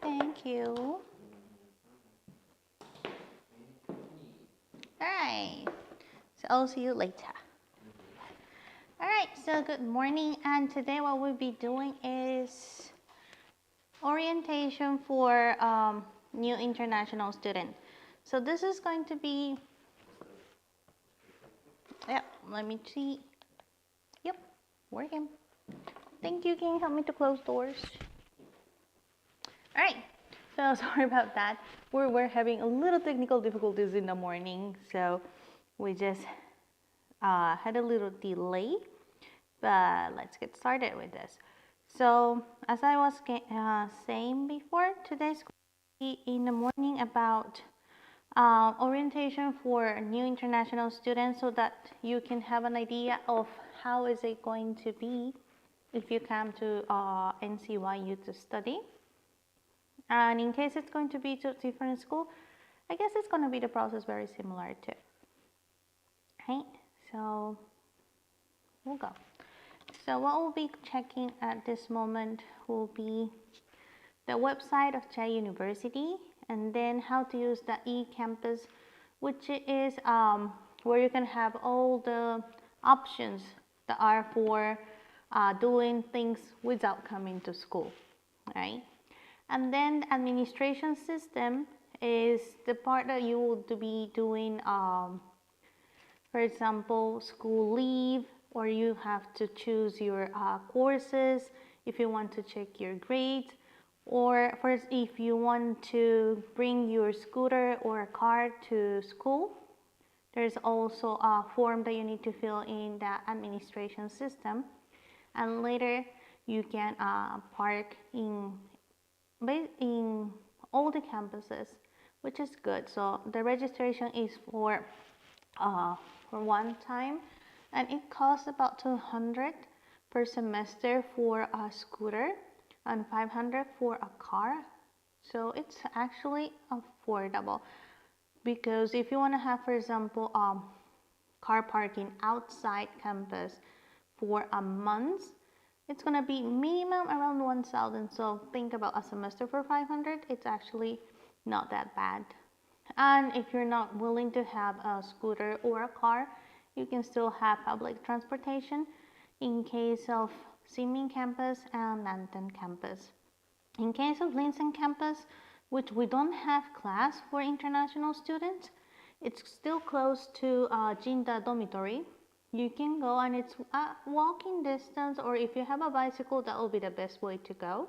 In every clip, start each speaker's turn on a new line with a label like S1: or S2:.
S1: Thank you. Alright, so I'll see you later. Alright, so good morning, and today what we'll be doing is orientation for new international student. So this is going to be, let me see. Yep, working. Thank you. Can you help me to close doors? All right, so sorry about that. We're having a little technical difficulties in the morning, so we just had a little delay, but let's get started with this. So as I was saying before, today's going to be in the morning about orientation for new international students, so that you can have an idea of how is it going to be if you come to NCYU to study. And in case it's going to be to a different school, I guess it's going to be the process very similar too. Right, so we'll go. So what we'll be checking at this moment will be the website of嘉義University, and then how to use the e-campus, which is where you can have all the options that are for doing things without coming to school, right? And then the administration system is the part that you will be doing, for example, school leave, or you have to choose your courses if you want to check your grades, or first if you want to bring your scooter or a car to school. There's also a form that you need to fill in the administration system, and later you can park in all the campuses, which is good. So the registration is for one time, and it costs about $200 per semester for a scooter and $500 for a car. So it's actually affordable, because if you want to have, for example, car parking outside campus for a month, it's going to be minimum around 1,000. So think about a semester for 500. It's actually not that bad. And if you're not willing to have a scooter or a car, you can still have public transportation in case of Simin campus and Nantan campus. In case of Linsen campus, which we don't have class for international students, it's still close to Jinda dormitory. You can go, and it's walking distance, or if you have a bicycle, that will be the best way to go.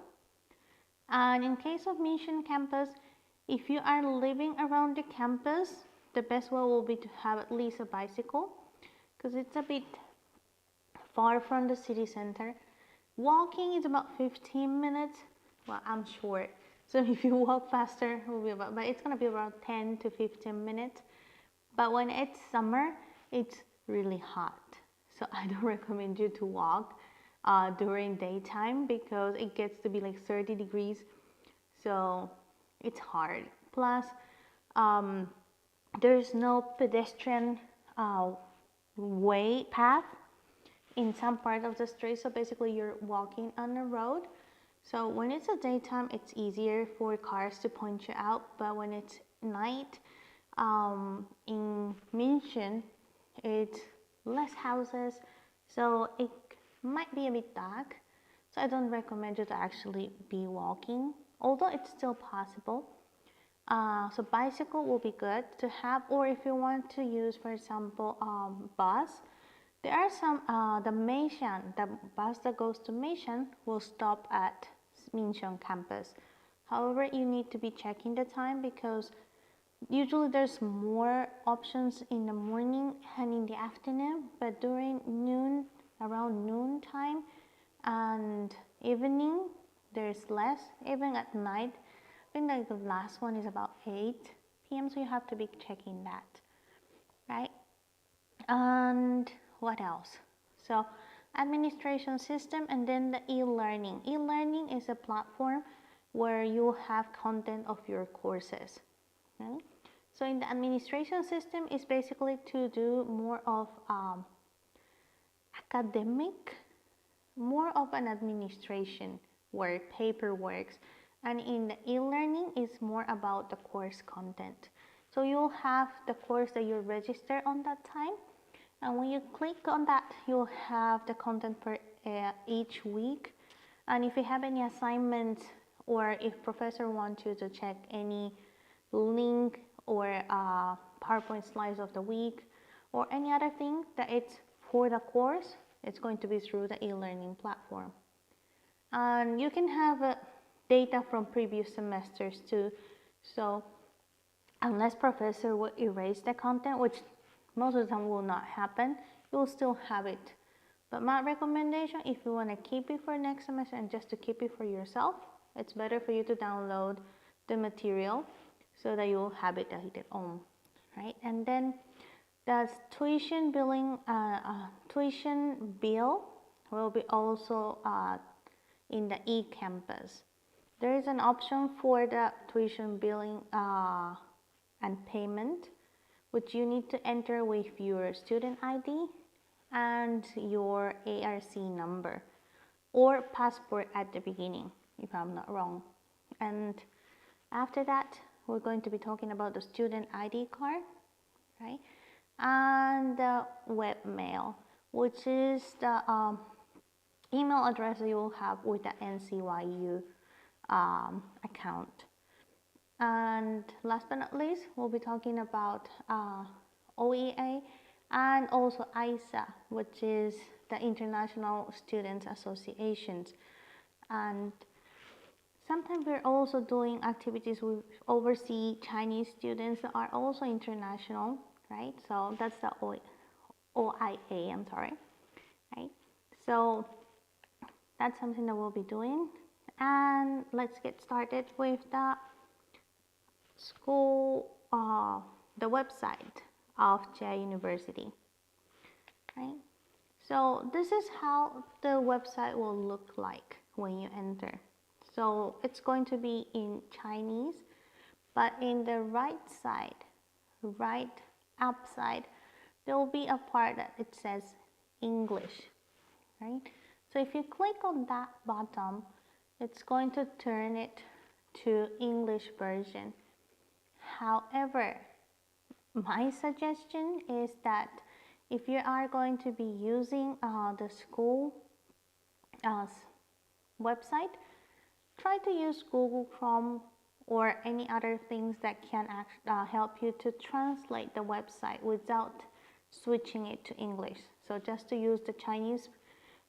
S1: And in case of Mission campus, if you are living around the campus, the best way will be to have at least a bicycle, because it's a bit far from the city center. Walking is about 15 minutes. Well, I'm short, so if you walk faster, it will be about, but it's going to be around 10 to 15 minutes. But when it's summer, it's really hot, so I don't recommend you to walk during daytime, because it gets to be like 30 degrees, so it's hard. Plus there's no pedestrian way path in some part of the street, so basically you're walking on the road. So when it's a daytime, it's easier for cars to point you out, but when it's night, in Mission, it's less houses, so it might be a bit dark. So I don't recommend you to actually be walking, although it's still possible. So bicycle will be good to have, or if you want to use, for example, bus, there are some, the bus that goes to Mission will stop at Mincheon campus. However, you need to be checking the time, because usually there's more options in the morning and in the afternoon, but during noon, around noon time and evening, there's less. Even at night, I think like the last one is about 8 p.m. so you have to be checking that, right? And what else? So administration system, and then the e-learning. E-learning is a platform where you have content of your courses, right? So in the administration system is basically to do more of academic, more of an administration work, paperwork, And in the e-learning, it's more about the course content. So you'll have the course that you register on that time, and when you click on that, you'll have the content for each week. And if you have any assignments, or if professor wants you to check any link or PowerPoint slides of the week, or any other thing that it's for the course, it's going to be through the e-learning platform. And you can have data from previous semesters too. So unless professor will erase the content, which most of the time will not happen, you will still have it. But my recommendation, if you want to keep it for next semester and just to keep it for yourself, it's better for you to download the material so that you will have it at home, right? And then the tuition billing, tuition bill will be also in the e-campus. There is an option for the tuition billing and payment, which you need to enter with your student ID and your ARC number or passport at the beginning, if I'm not wrong. And after that, we're going to be talking about the student ID card, right? And the webmail, which is the email address that you will have with the NCYU account. And last but not least, we'll be talking about OEA and also ISA, which is the International Students Associations. And sometimes we're also doing activities with overseas Chinese students that are also international, right? So that's the OIA, I'm sorry, right? So that's something that we'll be doing. And let's get started with the school, the website of Jia University, right? So this is how the website will look like when you enter. So it's going to be in Chinese, but in the right side, right up side, there will be a part that it says English, right? So if you click on that bottom, it's going to turn it to English version. However, my suggestion is that if you are going to be using the school website, try to use Google Chrome or any other things that can help you to translate the website without switching it to English. So just to use the Chinese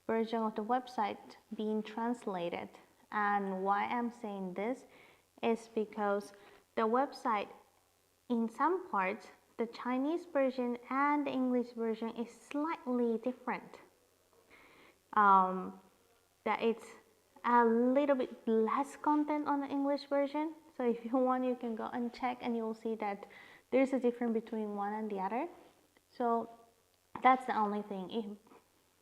S1: version of the website being translated. And why I'm saying this is because the website, in some parts, the Chinese version and the English version is slightly different. That it's a little bit less content on the English version. So if you want, you can go and check and you'll see that there's a difference between one and the other. So that's the only thing.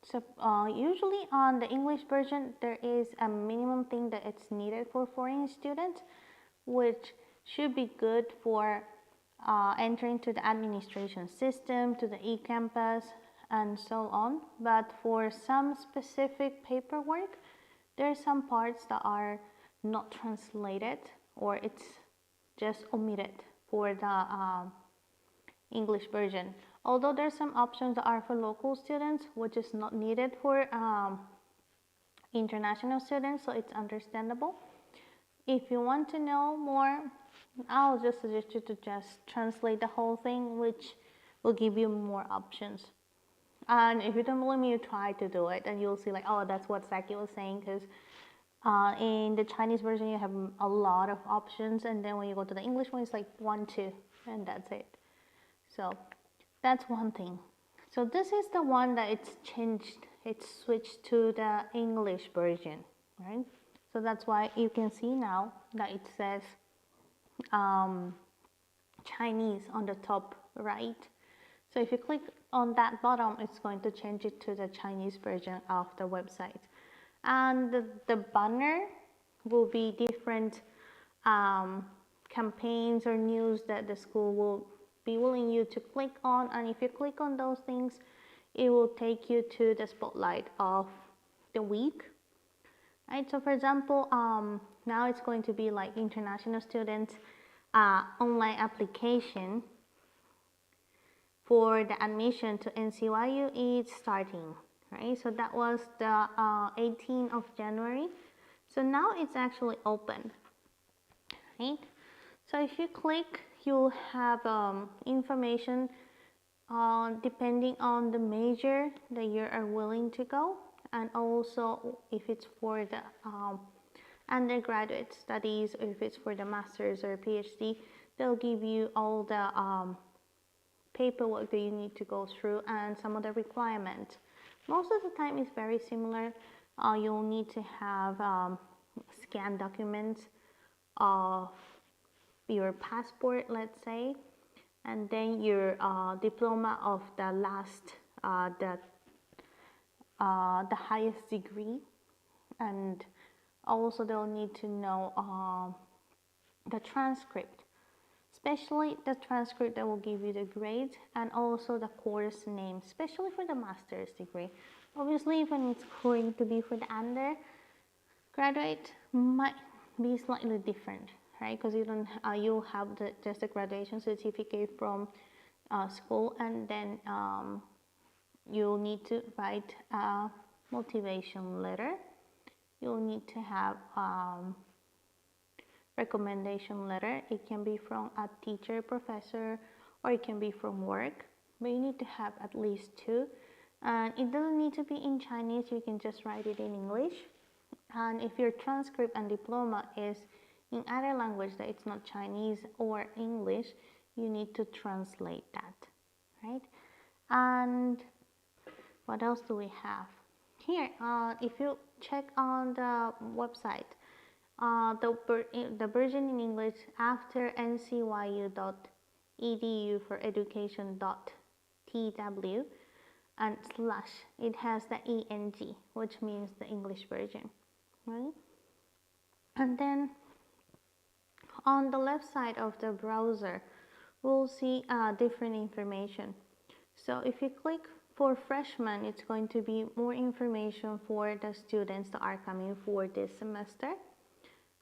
S1: So usually on the English version, there is a minimum thing that it's needed for foreign students, which should be good for entering to the administration system, to the e-campus, and so on. But for some specific paperwork, there are some parts that are not translated or it's just omitted for the English version. Although there's some options that are for local students, which is not needed for international students, so it's understandable. If you want to know more, I'll just suggest you to just translate the whole thing, which will give you more options. And if you don't believe me, you try to do it and you'll see like, oh, that's what Saki was saying, because in the Chinese version you have a lot of options, and then when you go to the English one, it's like 1, 2, and that's it. So that's one thing. So this is the one that it's changed, it's switched to the English version, right? So that's why you can see now that it says Chinese on the top right. So if you click on that bottom, it's going to change it to the Chinese version of the website. And the banner will be different campaigns or news that the school will be willing you to click on. And if you click on those things, it will take you to the spotlight of the week. right? So for example, now it's going to be like international students online application for the admission to NCYU is starting, right? So that was the 18th of January. So now it's actually open, right? So if you click, you'll have information depending on the major that you are willing to go, and also if it's for the undergraduate studies, or if it's for the master's or PhD, they'll give you all the paperwork that you need to go through and some of the requirements. Most of the time it's very similar. You'll need to have scanned documents of your passport, let's say, and then your diploma of the last, the highest degree, and also they'll need to know the transcript, especially the transcript that will give you the grades, and also the course name, especially for the master's degree. Obviously, when it's going to be for the undergraduate, might be slightly different, right? Because you don't, you'll have just a graduation certificate from school, and then you'll need to write a motivation letter. You'll need to have recommendation letter. It can be from a teacher, professor, or it can be from work, but you need to have at least two. And it doesn't need to be in Chinese, you can just write it in English. And if your transcript and diploma is in other language that it's not Chinese or English, you need to translate that, right? And what else do we have here? If you check on the website, the version in English after ncyu.edu for education.tw and slash, it has the ENG, which means the English version, right? And then on the left side of the browser, we'll see different information. So if you click for freshmen, it's going to be more information for the students that are coming for this semester.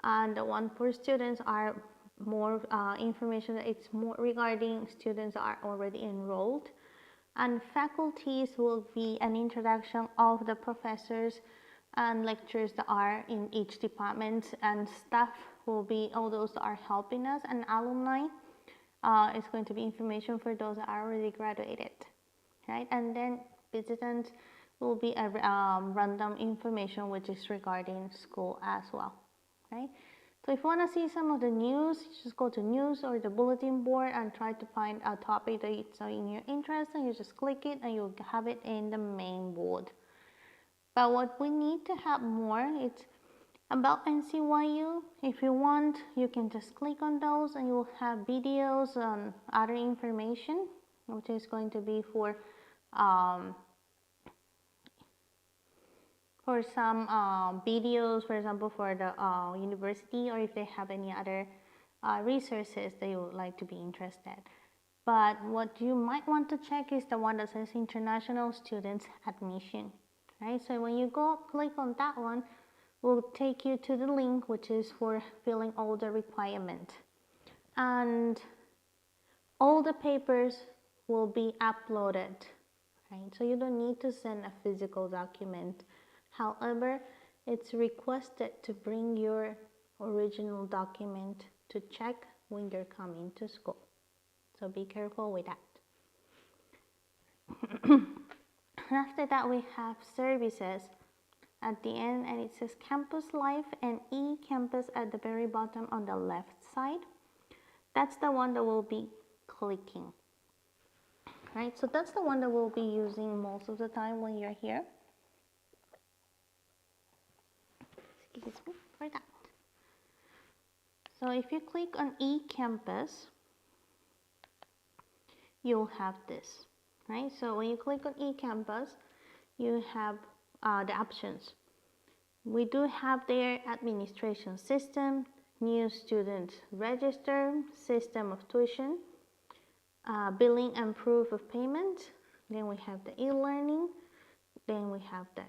S1: And the one for students are more information that it's more regarding students that are already enrolled. And faculties will be an introduction of the professors and lecturers that are in each department, and staff will be all those that are helping us, and alumni is going to be information for those that are already graduated, right? And then visitants will be a random information which is regarding school as well, right? So if you want to see some of the news, just go to news or the bulletin board and try to find a topic that it's in your interest, and you just click it and you'll have it in the main board. But what we need to have more, it's about NCYU. If you want, you can just click on those and you'll have videos and other information, which is going to be for some videos, for example, for the university, or if they have any other resources that you would like to be interested. But what you might want to check is the one that says international students admission, right? So when you go click on that one, will take you to the link which is for filling all the requirements, and all the papers will be uploaded, right? So you don't need to send a physical document. However, it's requested to bring your original document to check when you're coming to school. So be careful with that. After that, we have services at the end, and it says Campus Life and eCampus at the very bottom on the left side. That's the one that we'll be clicking, right? So that's the one that we'll be using most of the time when you're here. Excuse me for that. So if you click on eCampus, you'll have this, right? So when you click on eCampus, you have the options. We do have their administration system, new student register, system of tuition, billing and proof of payment. Then we have the e-learning. Then we have the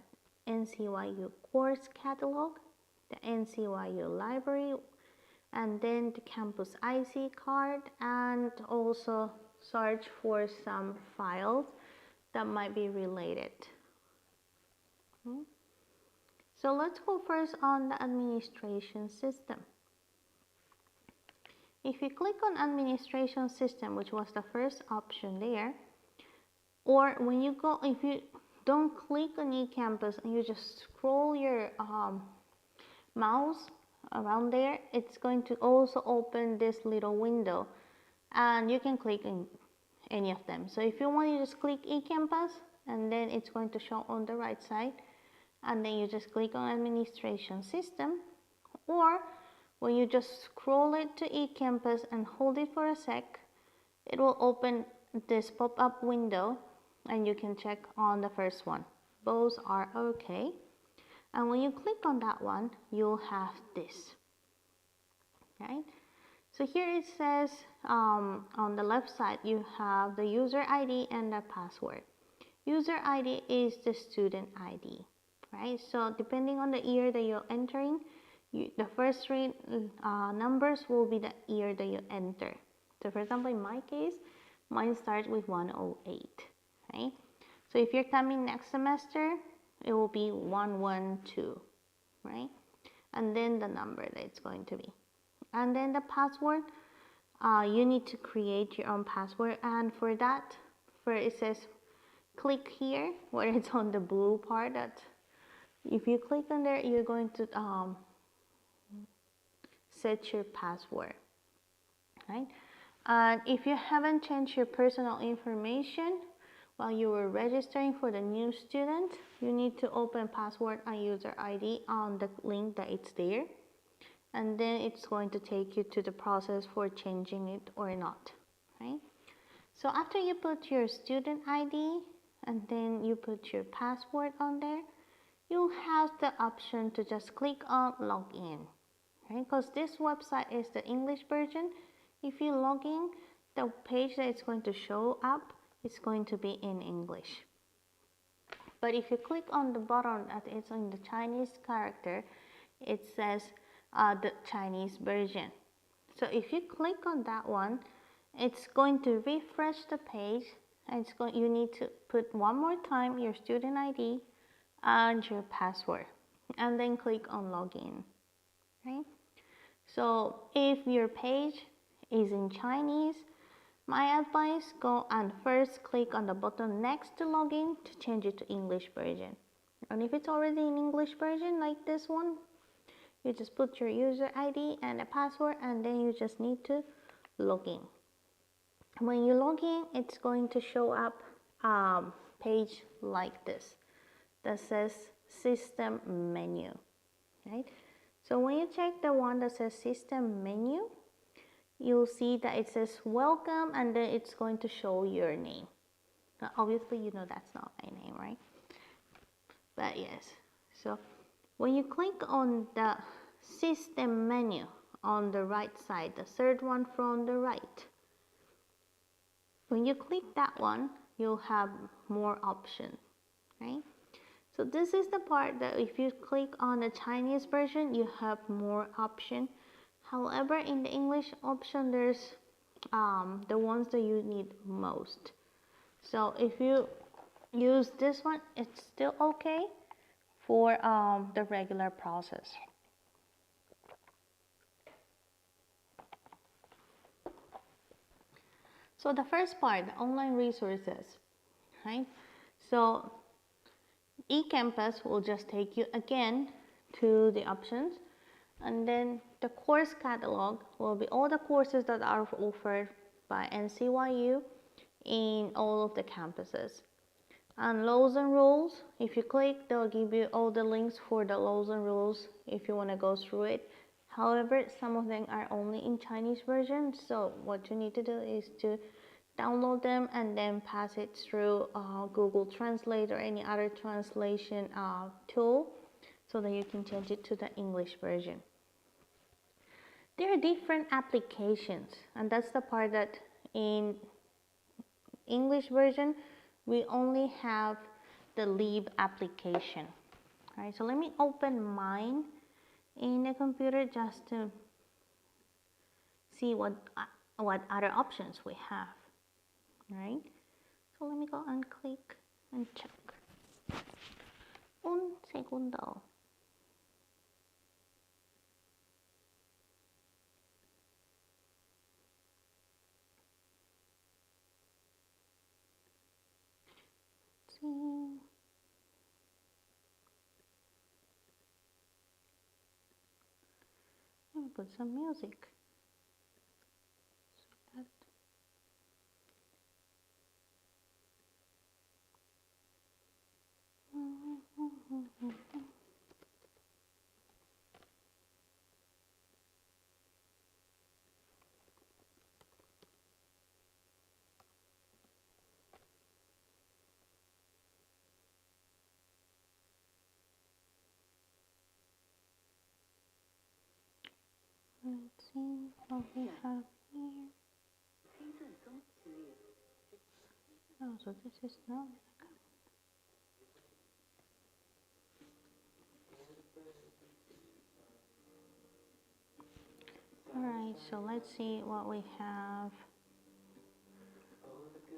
S1: NCYU course catalog. the NCYU library, and then the campus IC card, and also search for some files that might be related. So let's go first on the administration system. If you click on administration system, which was the first option there, or when you go, if you don't click on eCampus and you just scroll your mouse around there, it's going to also open this little window, and you can click in any of them. So if you want, you just click eCampus, and then it's going to show on the right side, and then you just click on administration system, or when you just scroll it to eCampus and hold it for a sec, it will open this pop-up window, and you can check on the first one. Both are okay. And when you click on that one, you'll have this. Right? So here it says on the left side, you have the user ID and the password. User ID is the student ID. Right? So depending on the year that you're entering, the first three numbers will be the year that you enter. So for example, in my case, mine starts with 108. Right? So if you're coming next semester, it will be 112, right? And then the number that it's going to be. And then the password, you need to create your own password. And for that, it says click here, where it's on the blue part. That if you click on there, you're going to set your password, right? And if you haven't changed your personal information while you were registering for the new student, you need to open password and user ID on the link that it's there, and then it's going to take you to the process for changing it or not, right? So after you put your student ID and then you put your password on there, you have the option to just click on login, right? Because this website is the English version. If you log in, the page that it's going to show up is going to be in English. But if you click on the button that is in the Chinese character, it says the Chinese version. So if you click on that one, it's going to refresh the page, and you need to put one more time your student ID and your password, and then click on login. Right? So if your page is in Chinese, my advice, go and first click on the button next to login to change it to English version. And if it's already in English version like this one, you just put your user ID and a password, and then you just need to log in. When you log in, it's going to show up a page like this that says system menu, right? So when you check the one that says system menu, you'll see that it says welcome, and then it's going to show your name. Now, obviously, you know that's not my name, right? But yes, so when you click on the system menu on the right side, the third one from the right, when you click that one, you'll have more options, right? So this is the part that if you click on the Chinese version, you have more options. However, in the English option, there's the ones that you need most. So if you use this one, it's still okay for the regular process. So the first part, the online resources, right? So eCampus will just take you again to the options, and then the course catalog will be all the courses that are offered by NCYU in all of the campuses. And laws and rules, if you click, they'll give you all the links for the laws and rules if you want to go through it. However, some of them are only in Chinese version, so what you need to do is to download them and then pass it through Google Translate or any other translation tool so that you can change it to the English version. There are different applications, and that's the part that in English version we only have the Leap application. All right, so let me open mine in the computer just to see what other options we have, right? So let me go and click and check. Un segundo. See. Let me put some music. So that let's see what we have here. Oh, so this is not alright, so let's see what we have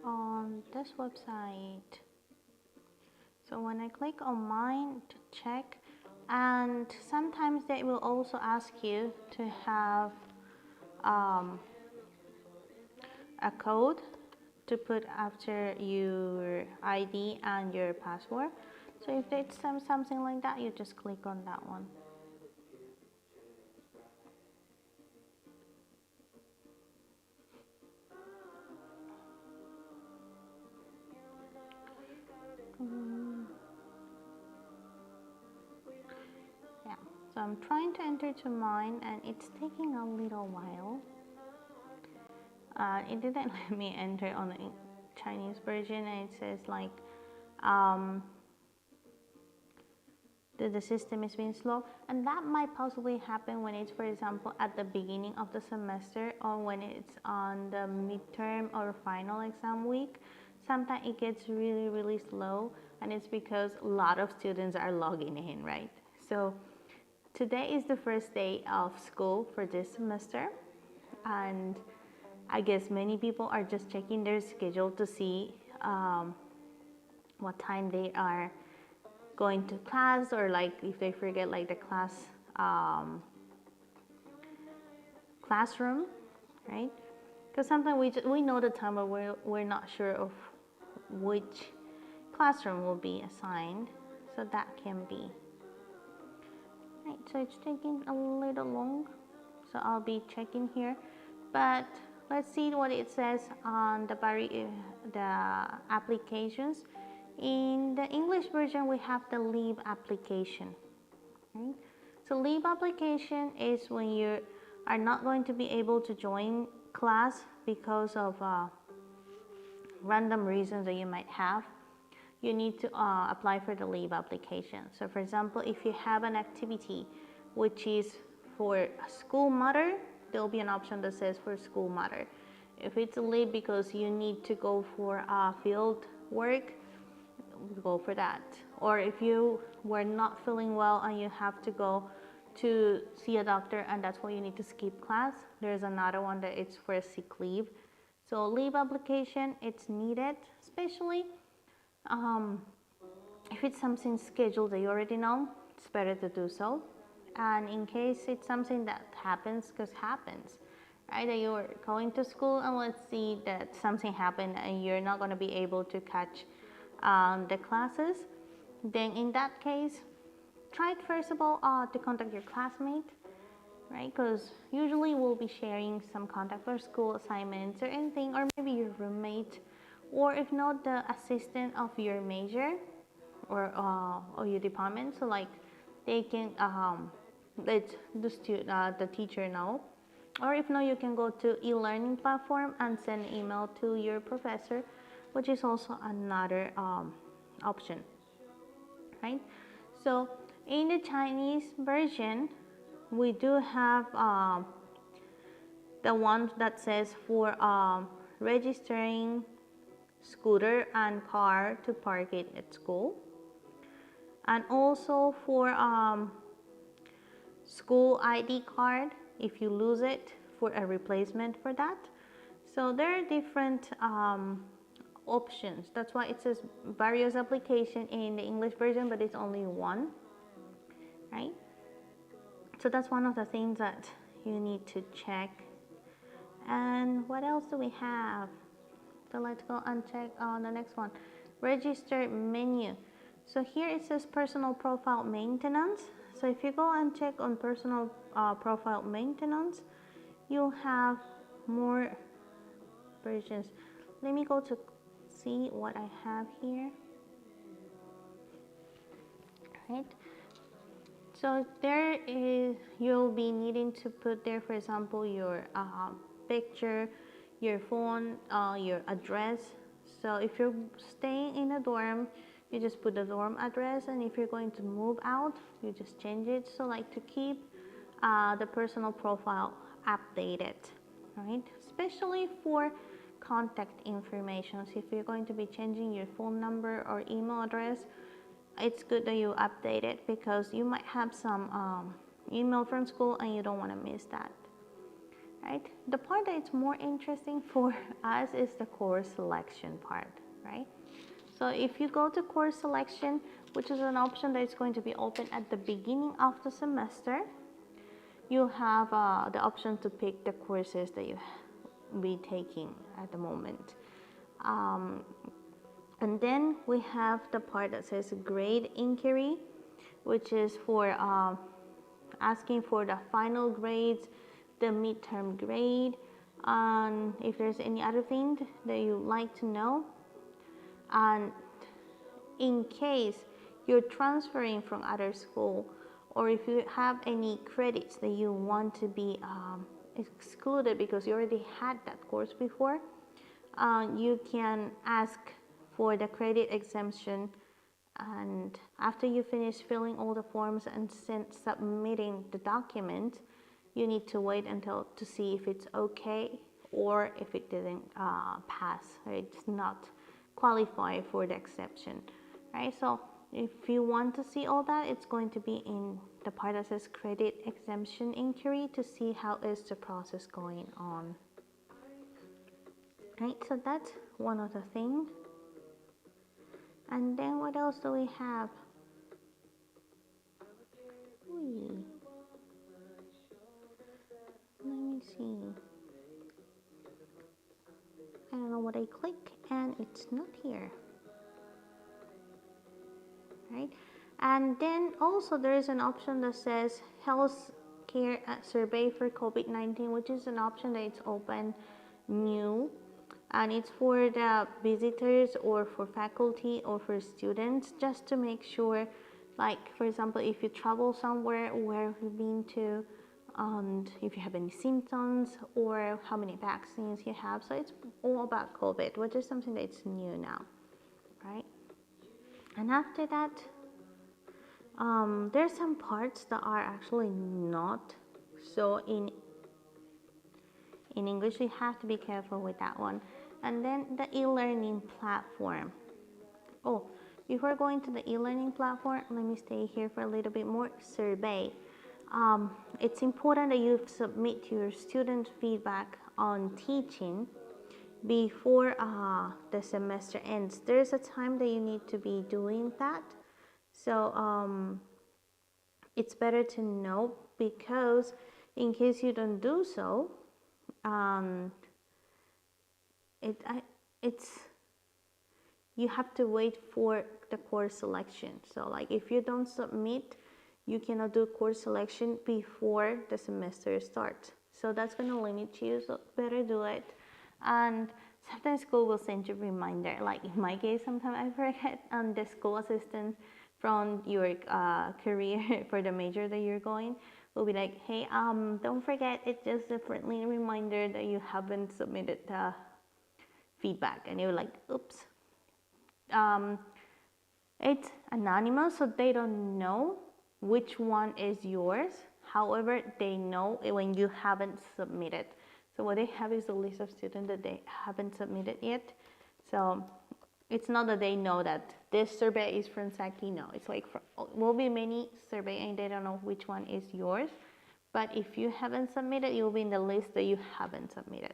S1: on this website. So when I click on mine to check, and sometimes they will also ask you to have a code to put after your ID and your password. So if it's something like that, you just click on that one. Yeah, so I'm trying to enter to mine and it's taking a little while. It didn't let me enter on the Chinese version, and it says like the system is being slow, and that might possibly happen when it's, for example, at the beginning of the semester or when it's on the midterm or final exam week. Sometimes it gets really slow, and it's because a lot of students are logging in, right? So today is the first day of school for this semester, and I guess many people are just checking their schedule to see what time they are going to class, or like if they forget like the classroom, right? Because sometimes we know the time, but we're not sure of which classroom will be assigned, so that can be. Right, so it's taking a little long, so I'll be checking here, but let's see what it says on the applications. In the English version, we have the leave application. Right? So leave application is when you are not going to be able to join class because of random reasons that you might have. You need to apply for the leave application. So for example, if you have an activity which is for a school matter, there'll be an option that says for school matter. If it's a leave because you need to go for field work, go for that. Or if you were not feeling well and you have to go to see a doctor and that's why you need to skip class, there's another one that it's for sick leave. So leave application, it's needed, especially if it's something scheduled that you already know, it's better to do so. And in case it's something that happens, because happens, right, that you're going to school and let's see that something happened and you're not going to be able to catch the classes, then in that case, try first of all to contact your classmate, right? Because usually we'll be sharing some contact for school assignments or anything, or maybe your roommate, or if not, the assistant of your major or your department. So like they can let the teacher know, or if not, you can go to e-learning platform and send an email to your professor, which is also another option, right? So in the Chinese version, we do have the one that says for registering scooter and car to park it at school, and also for school ID card if you lose it, for a replacement for that. So there are different options. That's why it says various application in the English version, but it's only one, right? So that's one of the things that you need to check. And what else do we have? So let's go and check on the next one. Register menu. So here it says personal profile maintenance. So if you go and check on personal profile maintenance, you'll have more versions. Let me go to see what I have here. Right. So there is, you'll be needing to put there, for example, your picture, your phone, your address. So if you're staying in a dorm, you just put the dorm address, and if you're going to move out, you just change it. So like to keep the personal profile updated, right? Especially for contact information. So if you're going to be changing your phone number or email address, it's good that you update it, because you might have some email from school and you don't want to miss that, right? The part that is more interesting for us is the course selection part, right? So if you go to course selection, which is an option that is going to be open at the beginning of the semester, you have the option to pick the courses that you be taking at the moment. And then we have the part that says grade inquiry, which is for asking for the final grades, the midterm grade, and if there's any other thing that you'd like to know. And in case you're transferring from other school, or if you have any credits that you want to be excluded because you already had that course before, you can ask for the credit exemption. And after you finish filling all the forms and submitting the document, you need to wait until to see if it's okay, or if it didn't pass, or it's not qualify for the exception, right? So if you want to see all that, it's going to be in the part that says credit exemption inquiry, to see how is the process going on, right? So that's one of the things. And then what else do we have? Let me see. I don't know what I click and it's not here, right? And then also there is an option that says health care survey for COVID-19, which is an option that it's open new, and it's for the visitors or for faculty or for students, just to make sure, like for example, if you travel somewhere, where you've been to, and if you have any symptoms, or how many vaccines you have. So it's all about COVID, which is something that's new now, right? And after that, there's some parts that are actually not so in English. We have to be careful with that one. And then the e-learning platform. Oh, before going to the e-learning platform, let me stay here for a little bit more. Survey. It's important that you submit your student feedback on teaching before the semester ends. There's a time that you need to be doing that. So it's better to know, because in case you don't do so, you have to wait for the course selection. So like if you don't submit, you cannot do course selection before the semester starts. So that's going to limit you, so better do it. And sometimes school will send you a reminder. Like in my case, sometimes I forget, and the school assistant from your career for the major that you're going will be like, hey, don't forget, it's just a friendly reminder that you haven't submitted the feedback. And you're like, oops. It's anonymous, so they don't know which one is yours. However, they know when you haven't submitted. So what they have is a list of students that they haven't submitted yet. So it's not that they know that this survey is from Saki. No, it's like will be many survey and they don't know which one is yours. But if you haven't submitted, you'll be in the list that you haven't submitted.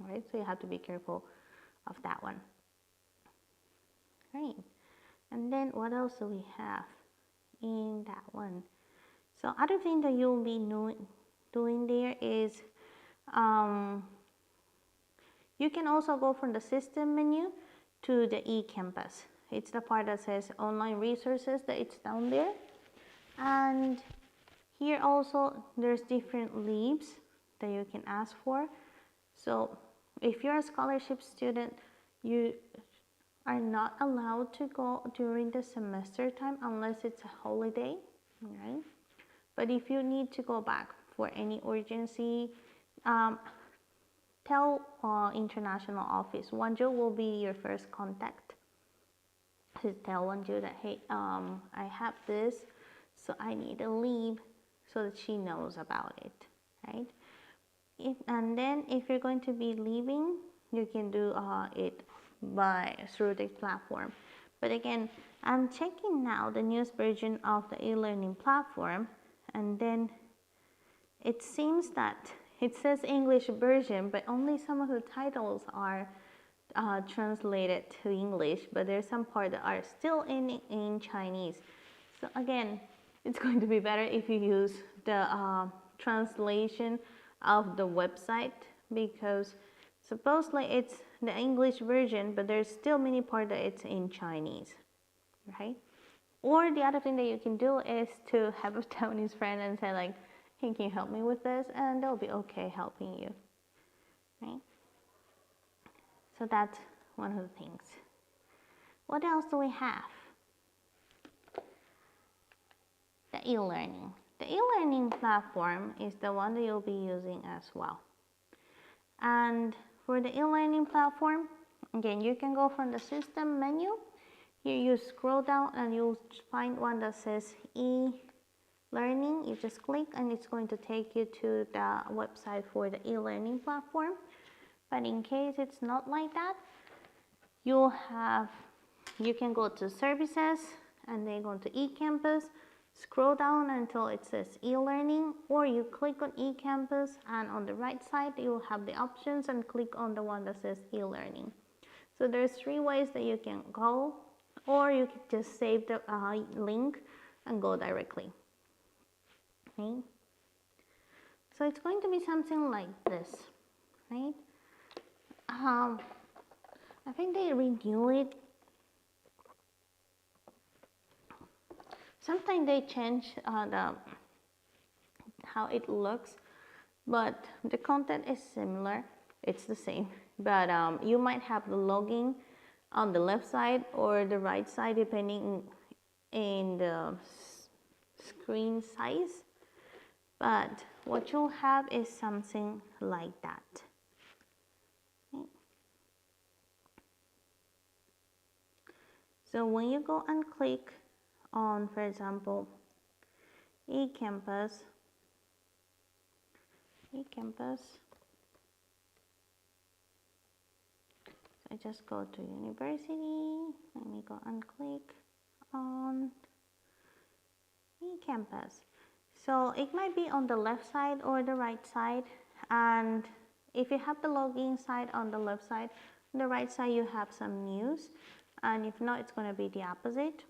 S1: All right, so you have to be careful of that one. Right, and then what else do we have in that one? So other thing that you'll be doing there is you can also go from the system menu to the eCampus. It's the part that says online resources, that it's down there. And here also there's different leaves that you can ask for. So if you're a scholarship student, you are not allowed to go during the semester time unless it's a holiday, right? But if you need to go back for any urgency, tell international office. Wonju will be your first contact. To tell Wonju that, hey, I have this, so I need to leave, so that she knows about it, right? And then if you're going to be leaving, you can do it through the platform. But again, I'm checking now the newest version of the e-learning platform, and then it seems that it says English version, but only some of the titles are translated to English, but there's some part that are still in Chinese. So again, it's going to be better if you use the translation of the website, because supposedly it's the English version, but there's still many part that it's in Chinese, right? Or the other thing that you can do is to have a Taiwanese friend and say like, hey, can you help me with this? And they'll be okay helping you, right? So that's one of the things. What else do we have? The e-learning. The e-learning platform is the one that you'll be using as well. And for the e-learning platform, again, you can go from the system menu. Here you scroll down and you'll find one that says e-learning. You just click and it's going to take you to the website for the e-learning platform. But in case it's not like that, you can go to services and then go to eCampus, scroll down until it says e-learning, or you click on eCampus and on the right side you'll have the options and click on the one that says e-learning. So there's 3 ways that you can go, or you can just save the link and go directly. Okay? So it's going to be something like this, right? I think they renew it. Sometimes they change how it looks, but the content is similar. It's the same, but you might have the login on the left side or the right side depending in the screen size. But what you'll have is something like that. Okay. So when you go and click on, for example, eCampus, I just go to university. Let me go and click on eCampus. So it might be on the left side or the right side, and if you have the login side on the left side, on the right side you have some news, and if not, it's going to be the opposite.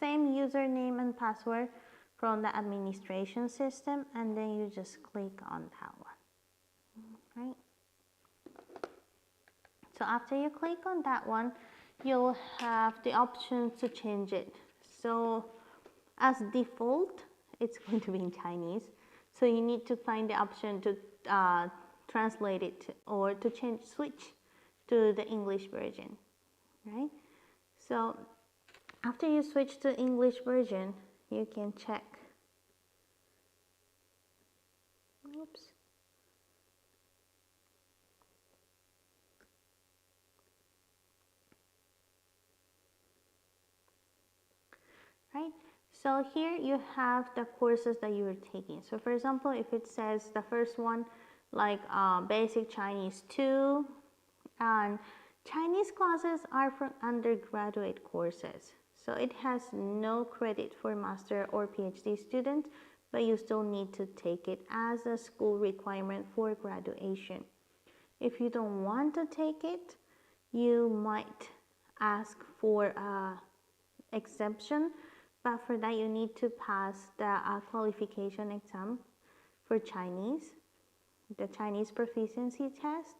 S1: Same username and password from the administration system, and then you just click on that one, right? So after you click on that one, you'll have the option to change it. So as default, it's going to be in Chinese. So you need to find the option to translate it or to switch to the English version, right? So after you switch to English version, you can check. Oops. Right? So here you have the courses that you are taking. So for example, if it says the first one, like Basic Chinese 2, and Chinese classes are for undergraduate courses, so it has no credit for master or PhD students, but you still need to take it as a school requirement for graduation. If you don't want to take it, you might ask for an exemption, but for that you need to pass the qualification exam for Chinese, the Chinese proficiency test,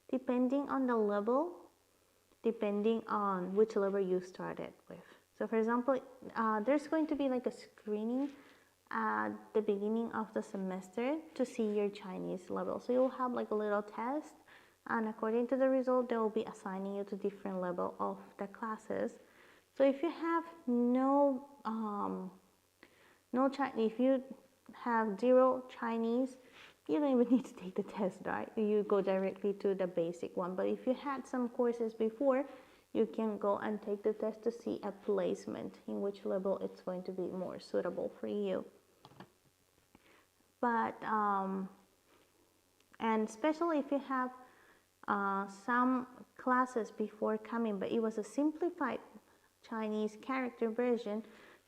S1: depending on the level, depending on which level you started with. So for example, there's going to be like a screening at the beginning of the semester to see your Chinese level. So you'll have like a little test, and according to the result, they will be assigning you to different level of the classes. So if you have no Chinese, if you have 0 Chinese, you don't even need to take the test, right? You go directly to the basic one. But if you had some courses before, you can go and take the test to see a placement in which level it's going to be more suitable for you. But and especially if you have some classes before coming, but it was a simplified Chinese character version,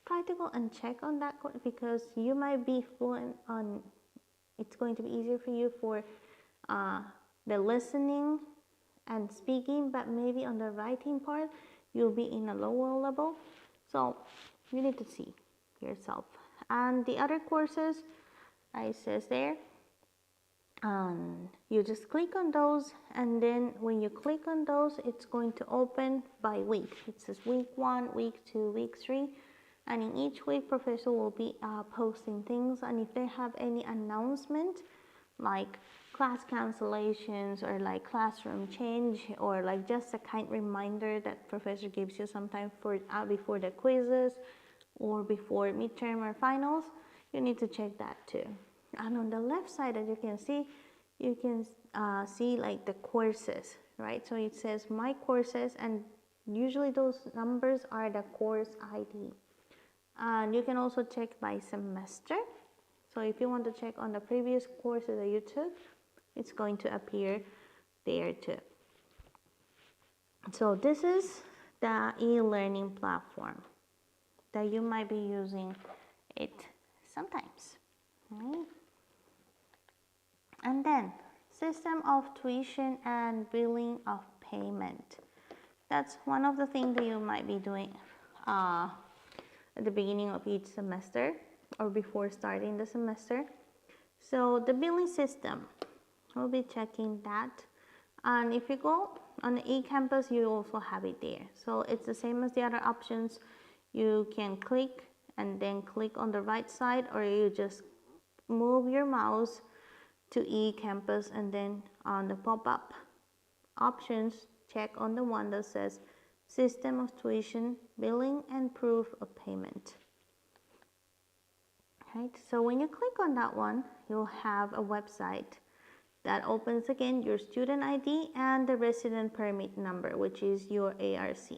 S1: try to go and check on that course, because you might be fluent on, it's going to be easier for you for the listening and speaking, but maybe on the writing part you'll be in a lower level. So you need to see yourself. And the other courses, it says there, you just click on those, and then when you click on those, it's going to open by week. It says week 1, week 2, week 3, and in each week professor will be posting things, and if they have any announcement like class cancellations or like classroom change, or like just a kind reminder that professor gives you sometime for before the quizzes or before midterm or finals, you need to check that too. And on the left side, as you can see like the courses, right? So it says my courses, and usually those numbers are the course ID. And you can also check by semester. So if you want to check on the previous courses that you took, it's going to appear there too. So this is the e-learning platform that you might be using it sometimes, right? And then system of tuition and billing of payment. That's one of the things that you might be doing at the beginning of each semester or before starting the semester. So the billing system, we'll be checking that. And if you go on the eCampus, you also have it there. So it's the same as the other options. You can click and then click on the right side, or you just move your mouse to eCampus, and then on the pop-up options, check on the one that says System of Tuition, Billing and Proof of Payment. Right, so when you click on that one, you'll have a website that opens again your student ID and the resident permit number, which is your ARC.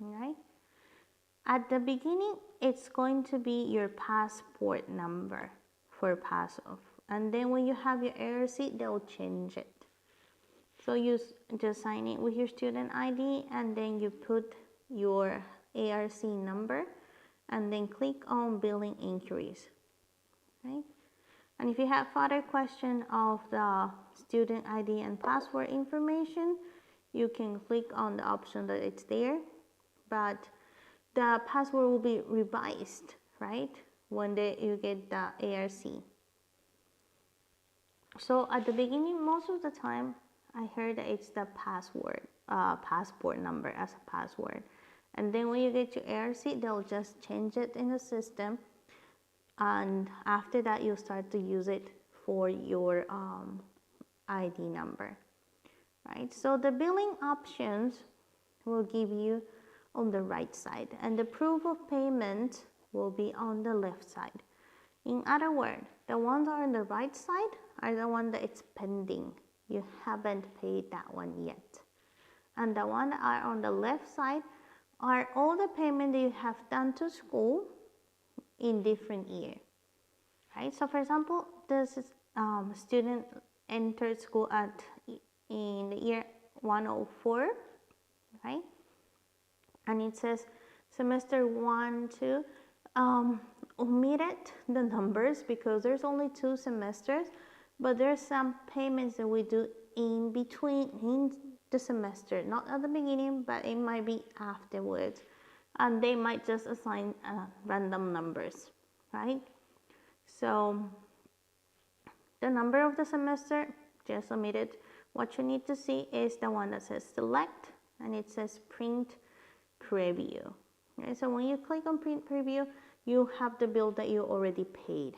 S1: Right? At the beginning, it's going to be your passport number for pass off. And then when you have your ARC, they'll change it. So you just sign in with your student ID, and then you put your ARC number, and then click on billing inquiries. Right? And if you have further question of the student ID and password information, you can click on the option that it's there, but the password will be revised, right, when you get the ARC. So at the beginning, most of the time, I heard that it's the password, passport number as a password. And then when you get your ARC, they'll just change it in the system. And after that, you'll start to use it for your ID number, right? So the billing options will give you on the right side, and the proof of payment will be on the left side. In other words, the ones that are on the right side are the one that it's pending. You haven't paid that one yet. And the one that are on the left side are all the payment that you have done to school in different year, right? So for example, this is, student entered school in the year 104, right? And it says semester 1, 2, omitted the numbers because there's only 2 semesters, but there's some payments that we do in between in the semester, not at the beginning, but it might be afterwards, and they might just assign random numbers, right? So the number of the semester, just omitted. What you need to see is the one that says select, and it says print preview. Okay, so when you click on print preview, you have the bill that you already paid,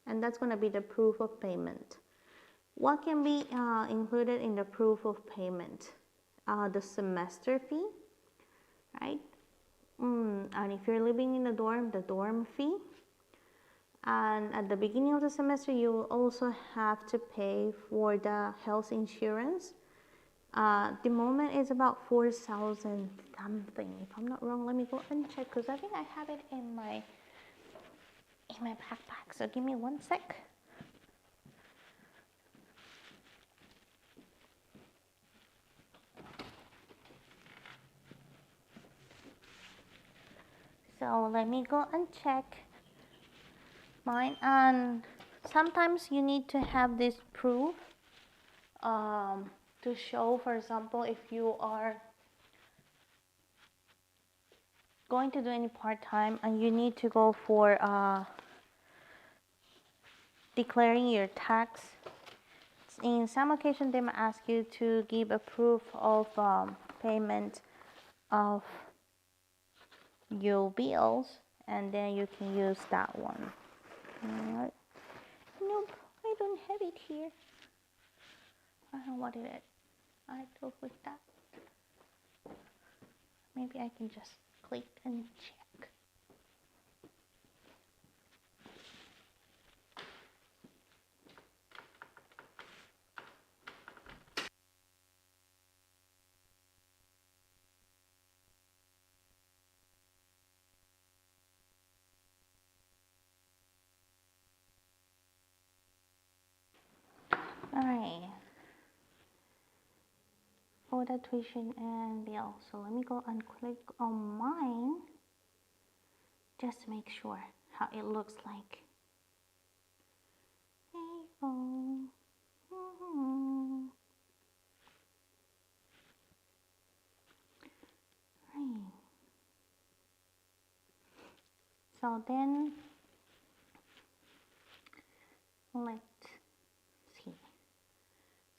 S1: and that's going to be the proof of payment. What can be included in the proof of payment? The semester fee, right? And if you're living in the dorm fee. And at the beginning of the semester, you will also have to pay for the health insurance. The moment is about 4,000 something. If I'm not wrong, let me go and check because I think I have it in my backpack. So give me 1 sec. So let me go and check mine. And sometimes you need to have this proof to show, for example, if you are going to do any part-time and you need to go for declaring your tax. In some occasions, they might ask you to give a proof of payment of your bills, and then you can use that one. Nope, I don't have it here. I don't know what it is. I don't with that. Maybe I can just click and check. Alright, for the tuition and bill. So let me go and click on mine just to make sure how it looks like. Right. So then let's see.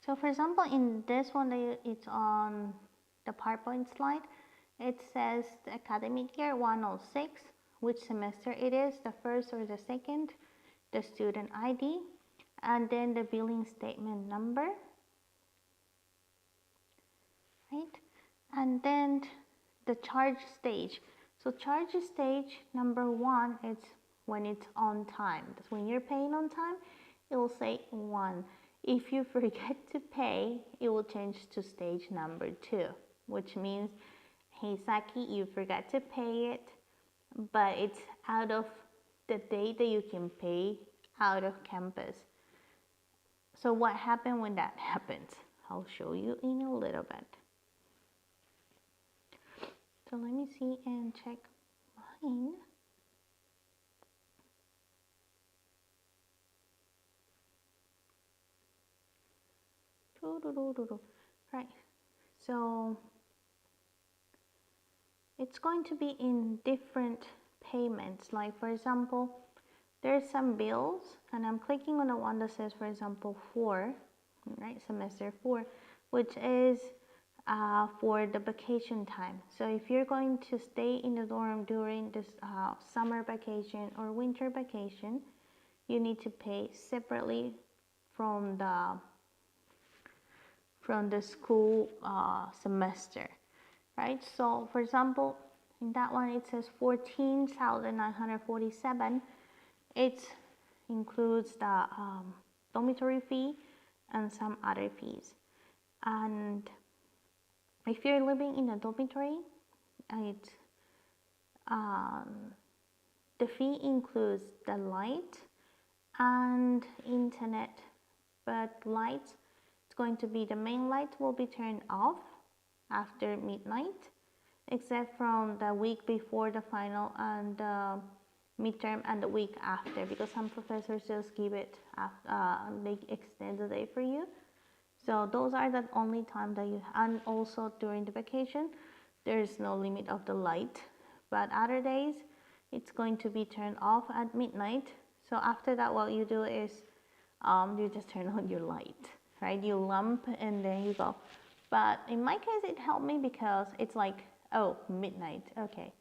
S1: So for example, in this one, it's on the PowerPoint slide. It says the academic year 106, which semester it is, the first or the second, the student ID, and then the billing statement number, right? And then the charge stage. So charge stage number 1 is when it's on time. That's when you're paying on time, it will say 1. If you forget to pay, it will change to stage number 2, which means, hey Saki, you forgot to pay it, but it's out of the date that you can pay out of campus. So what happened when that happens? I'll show you in a little bit. So let me see and check mine. Right, so it's going to be in different payments. Like for example, there's some bills, and I'm clicking on the one that says, for example, 4, right, semester 4, which is for the vacation time. So if you're going to stay in the dorm during this summer vacation or winter vacation, you need to pay separately from the school semester, right? So for example, in that one it says 14,947. It includes the dormitory fee and some other fees. And if you're living in a dormitory, the fee includes the light and internet, but lights, it's going to be the main light will be turned off after midnight, except from the week before the final and the midterm and the week after, because some professors just give it after, they extend the day for you. So those are the only time that you, and also during the vacation, there is no limit of the light. But other days, it's going to be turned off at midnight. So after that, what you do is you just turn on your light, right? You lump and then you go. But in my case, it helped me because it's like, oh, midnight, okay.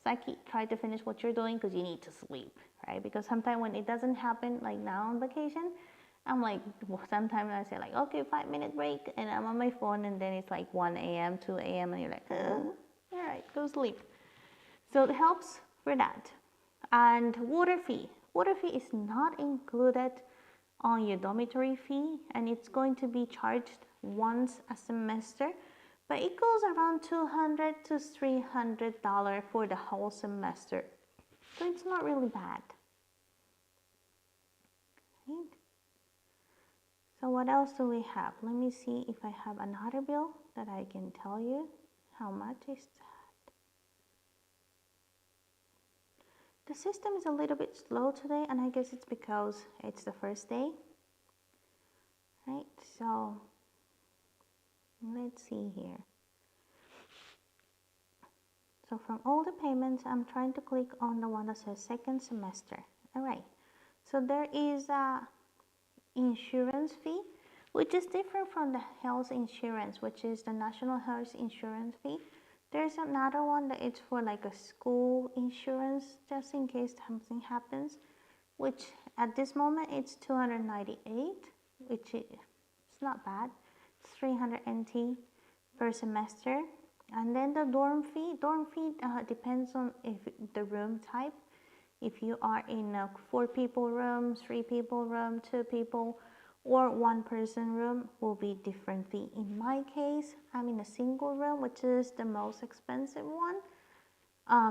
S1: So try to finish what you're doing because you need to sleep, right? Because sometimes when it doesn't happen, like now on vacation, I'm like, well, sometimes I say like, okay, 5-minute break, and I'm on my phone, and then it's like 1 a.m., 2 a.m., and you're like, all right, go sleep. So it helps for that. And water fee. Water fee is not included on your dormitory fee, and it's going to be charged once a semester, but it goes around $200 to $300 for the whole semester. So it's not really bad. Right? So what else do we have? Let me see if I have another bill that I can tell you how much is that. The system is a little bit slow today, and I guess it's because it's the first day. Right, so let's see here. So from all the payments, I'm trying to click on the one that says second semester. All right, so there is a insurance fee, which is different from the health insurance, which is the national health insurance fee. There's another one that it's for like a school insurance, just in case something happens, which at this moment it's $298, which it's not bad. It's 300 NT per semester. And then the dorm fee depends on if the room type. If you are in a 4-people room, 3-people room, 2-people, or 1-person room, will be different fee. In my case, I'm in a single room, which is the most expensive one.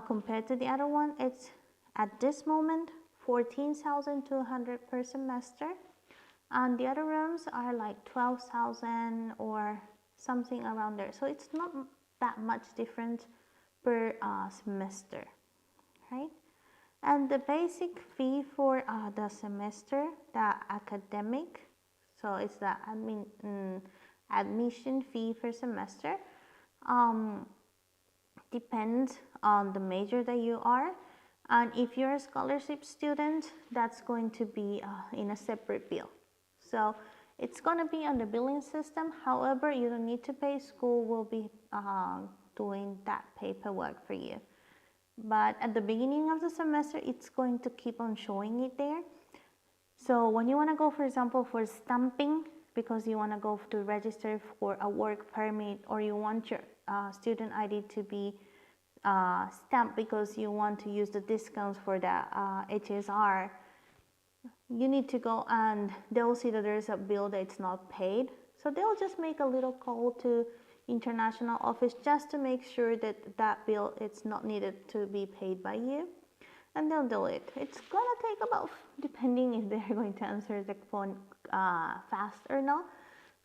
S1: Compared to the other one, it's at this moment $14,200 per semester. And the other rooms are like 12,000 or something around there. So it's not that much different per semester, right? And the basic fee for the semester, the academic, so it's the admission fee for semester, depends on the major that you are. And if you're a scholarship student, that's going to be in a separate bill. So it's going to be on the billing system. However, you don't need to pay. School will be doing that paperwork for you. But at the beginning of the semester, it's going to keep on showing it there. So when you want to go, for example, for stamping, because you want to go to register for a work permit, or you want your student ID to be stamped because you want to use the discounts for the HSR, you need to go and they'll see that there's a bill that it's not paid. So they'll just make a little call to international office just to make sure that that bill it's not needed to be paid by you, and they'll do it. It's gonna take about, depending if they're going to answer the phone fast or not,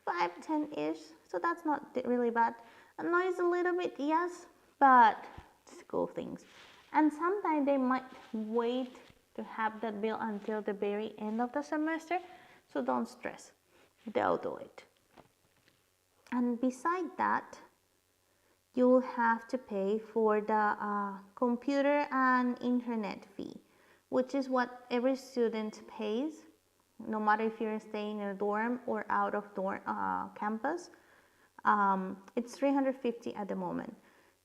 S1: 5-10 ish. So that's not really bad. Annoys a little bit, yes, but school things. And sometimes they might wait to have that bill until the very end of the semester, so don't stress, they'll do it. And beside that, you'll have to pay for the computer and internet fee, which is what every student pays, no matter if you're staying in a dorm or out of dorm campus. It's $350 at the moment.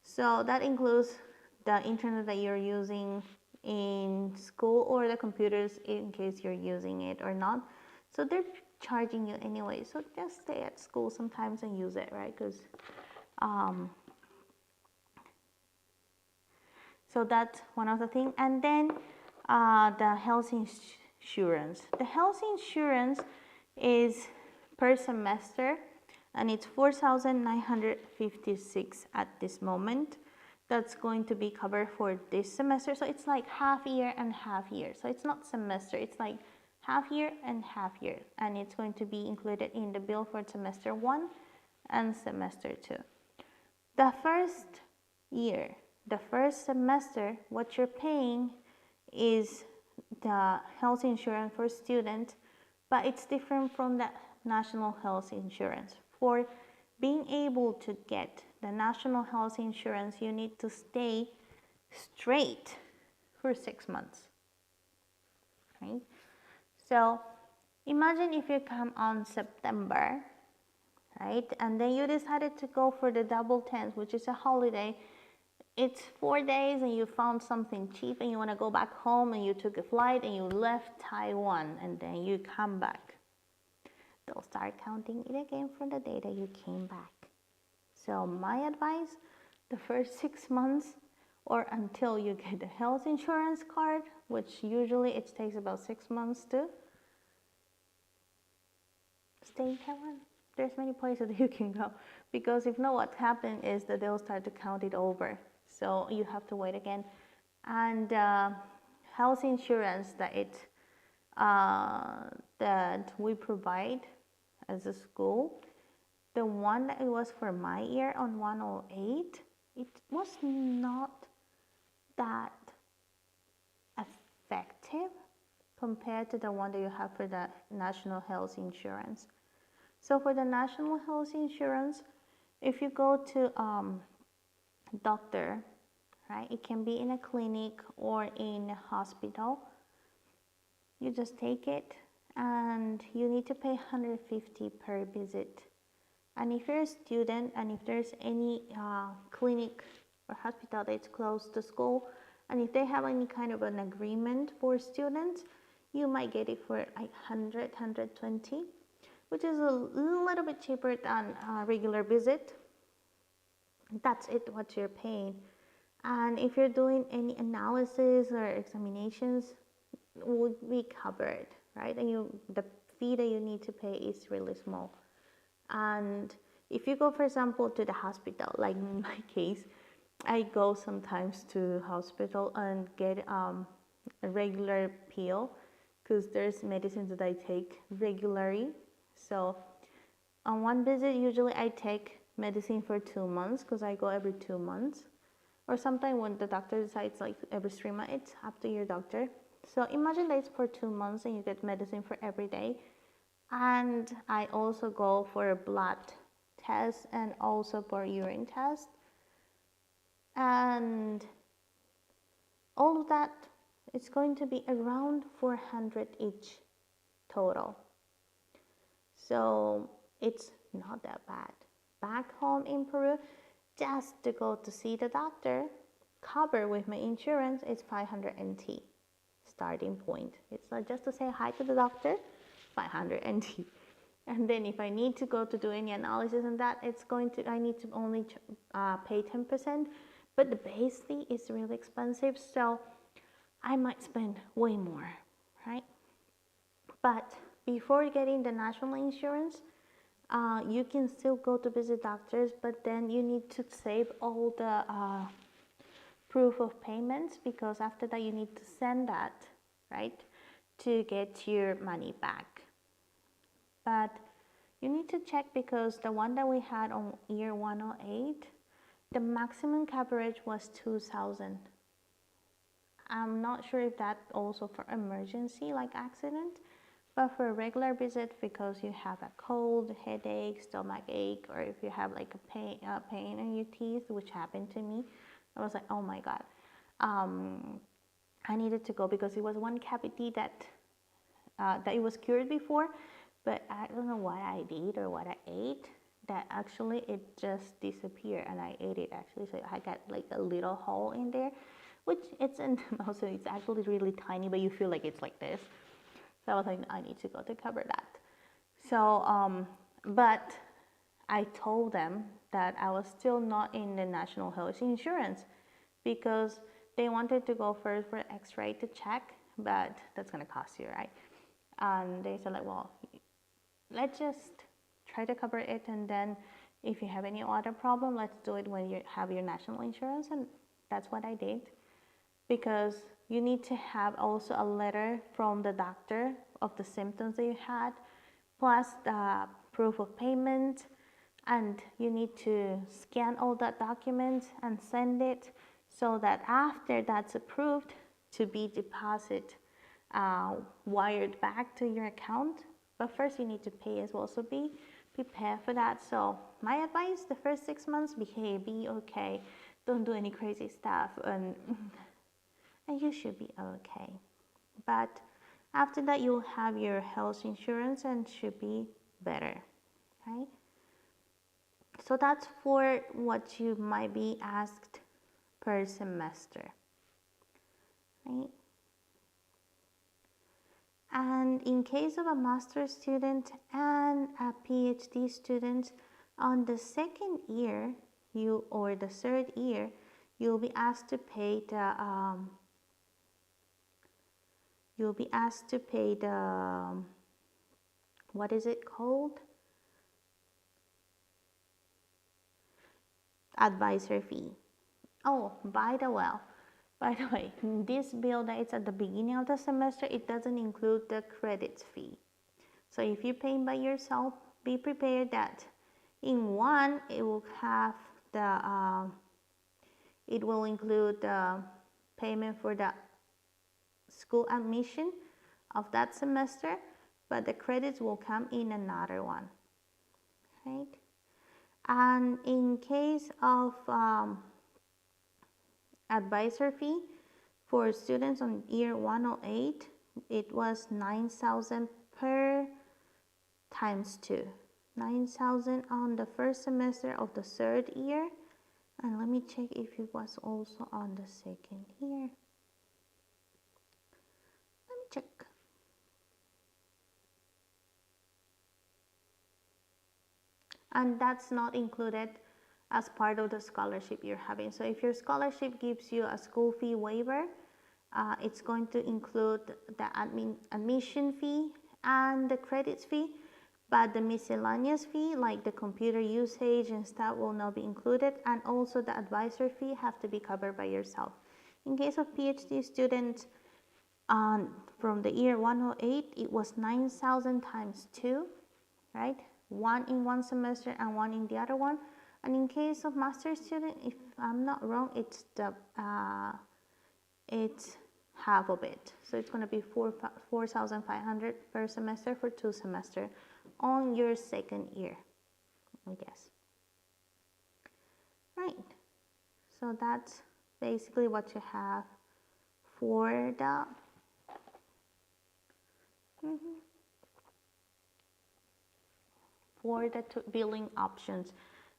S1: So that includes the internet that you're using in school or the computers in case you're using it or not. So they're charging you anyway. So just stay at school sometimes and use it, right? Because so that's one of the things. And then the health insurance. The health insurance is per semester, and it's $4,956 at this moment. That's going to be covered for this semester. So it's like half year and half year. So it's not semester, it's like half year and half year. And it's going to be included in the bill for semester 1 and semester 2. The first year. The first semester, what you're paying is the health insurance for students, but it's different from the national health insurance. For being able to get the national health insurance, you need to stay straight for 6 months, right? So imagine if you come on September, right, and then you decided to go for the double 10th, which is a holiday. It's 4 days and you found something cheap and you want to go back home and you took a flight and you left Taiwan and then you come back. They'll start counting it again from the day that you came back. So my advice, the first 6 months or until you get the health insurance card, which usually it takes about 6 months to stay in Taiwan. There's many places that you can go, because if not, what happens is that they'll start to count it over. So you have to wait again. And health insurance that we provide as a school, the one that it was for my year on 108, it was not that effective compared to the one that you have for the national health insurance. So for the national health insurance, if you go to doctor, right, it can be in a clinic or in a hospital. You just take it and you need to pay $150 per visit. And if you're a student and if there's any clinic or hospital that's close to school, and if they have any kind of an agreement for students, you might get it for like $100, $120, which is a little bit cheaper than a regular visit. That's it, what you're paying. And if you're doing any analysis or examinations, would be covered, right? And the fee that you need to pay is really small. And if you go, for example, to the hospital, like in my case, I go sometimes to the hospital and get a regular pill, because there's medicines that I take regularly. So on one visit, usually I take medicine for 2 months, because I go every 2 months. Or sometimes when the doctor decides like every 3 months, it's up to your doctor. So imagine that it's for 2 months and you get medicine for every day. And I also go for a blood test and also for urine test. And all of that, it's going to be around $400 each total. So it's not that bad. Back home in Peru, just to go to see the doctor, covered with my insurance, is 500 NT starting point. It's like just to say hi to the doctor, 500 NT. And then if I need to go to do any analysis and that, I need to only pay 10%, but the base fee is really expensive, so I might spend way more, right? But before getting the national insurance, you can still go to visit doctors, but then you need to save all the proof of payments, because after that you need to send that, right, to get your money back. But you need to check, because the one that we had on year 108, the maximum coverage was 2,000. I'm not sure if that also for emergency like accident, but for a regular visit, because you have a cold, headache, stomach ache, or if you have like a pain in your teeth, which happened to me, I was like, oh my God. I needed to go, because it was one cavity that it was cured before, but I don't know what I did or what I ate, that actually it just disappeared, and I ate it actually. So I got like a little hole in there, which it's in the mouth, so it's actually really tiny, but you feel like it's like this. So I was like, I need to go to cover that. So, but I told them that I was still not in the national health insurance, because they wanted to go first for x-ray to check, but that's gonna cost you, right? And they said like, well, let's just try to cover it, and then if you have any other problem, let's do it when you have your national insurance. And that's what I did, because you need to have also a letter from the doctor of the symptoms that you had, plus the proof of payment, and you need to scan all that documents and send it so that after that's approved to be deposited, wired back to your account. But first you need to pay as well, so be prepared for that. So my advice, the first 6 months, behave, be okay, don't do any crazy stuff, and you should be okay. But after that you'll have your health insurance and should be better, right? So that's for what you might be asked per semester, right? And in case of a master's student and a PhD student, on the second year or the third year, you'll be asked to pay the what is it called? Advisor fee. Oh, by the way, this bill that is at the beginning of the semester, it doesn't include the credits fee. So if you're paying by yourself, be prepared that in one it will have it will include the payment for the school admission of that semester, but the credits will come in another one, right? And in case of advisor fee for students on year 108, it was 9,000 per times 2, 9,000 on the first semester of the third year, and let me check if it was also on the second year. Let me check. And that's not included as part of the scholarship you're having. So if your scholarship gives you a school fee waiver, it's going to include the admission fee and the credits fee, but the miscellaneous fee like the computer usage and stuff will not be included, and also the advisor fee have to be covered by yourself. In case of PhD students, from the year 108, it was 9,000 times 2, right? One in one semester and one in the other one. And in case of master's student, if I'm not wrong, it's half of it. So it's going to be 4,500 per semester for 2 semesters on your second year, I guess. Right. So that's basically what you have for the billing options.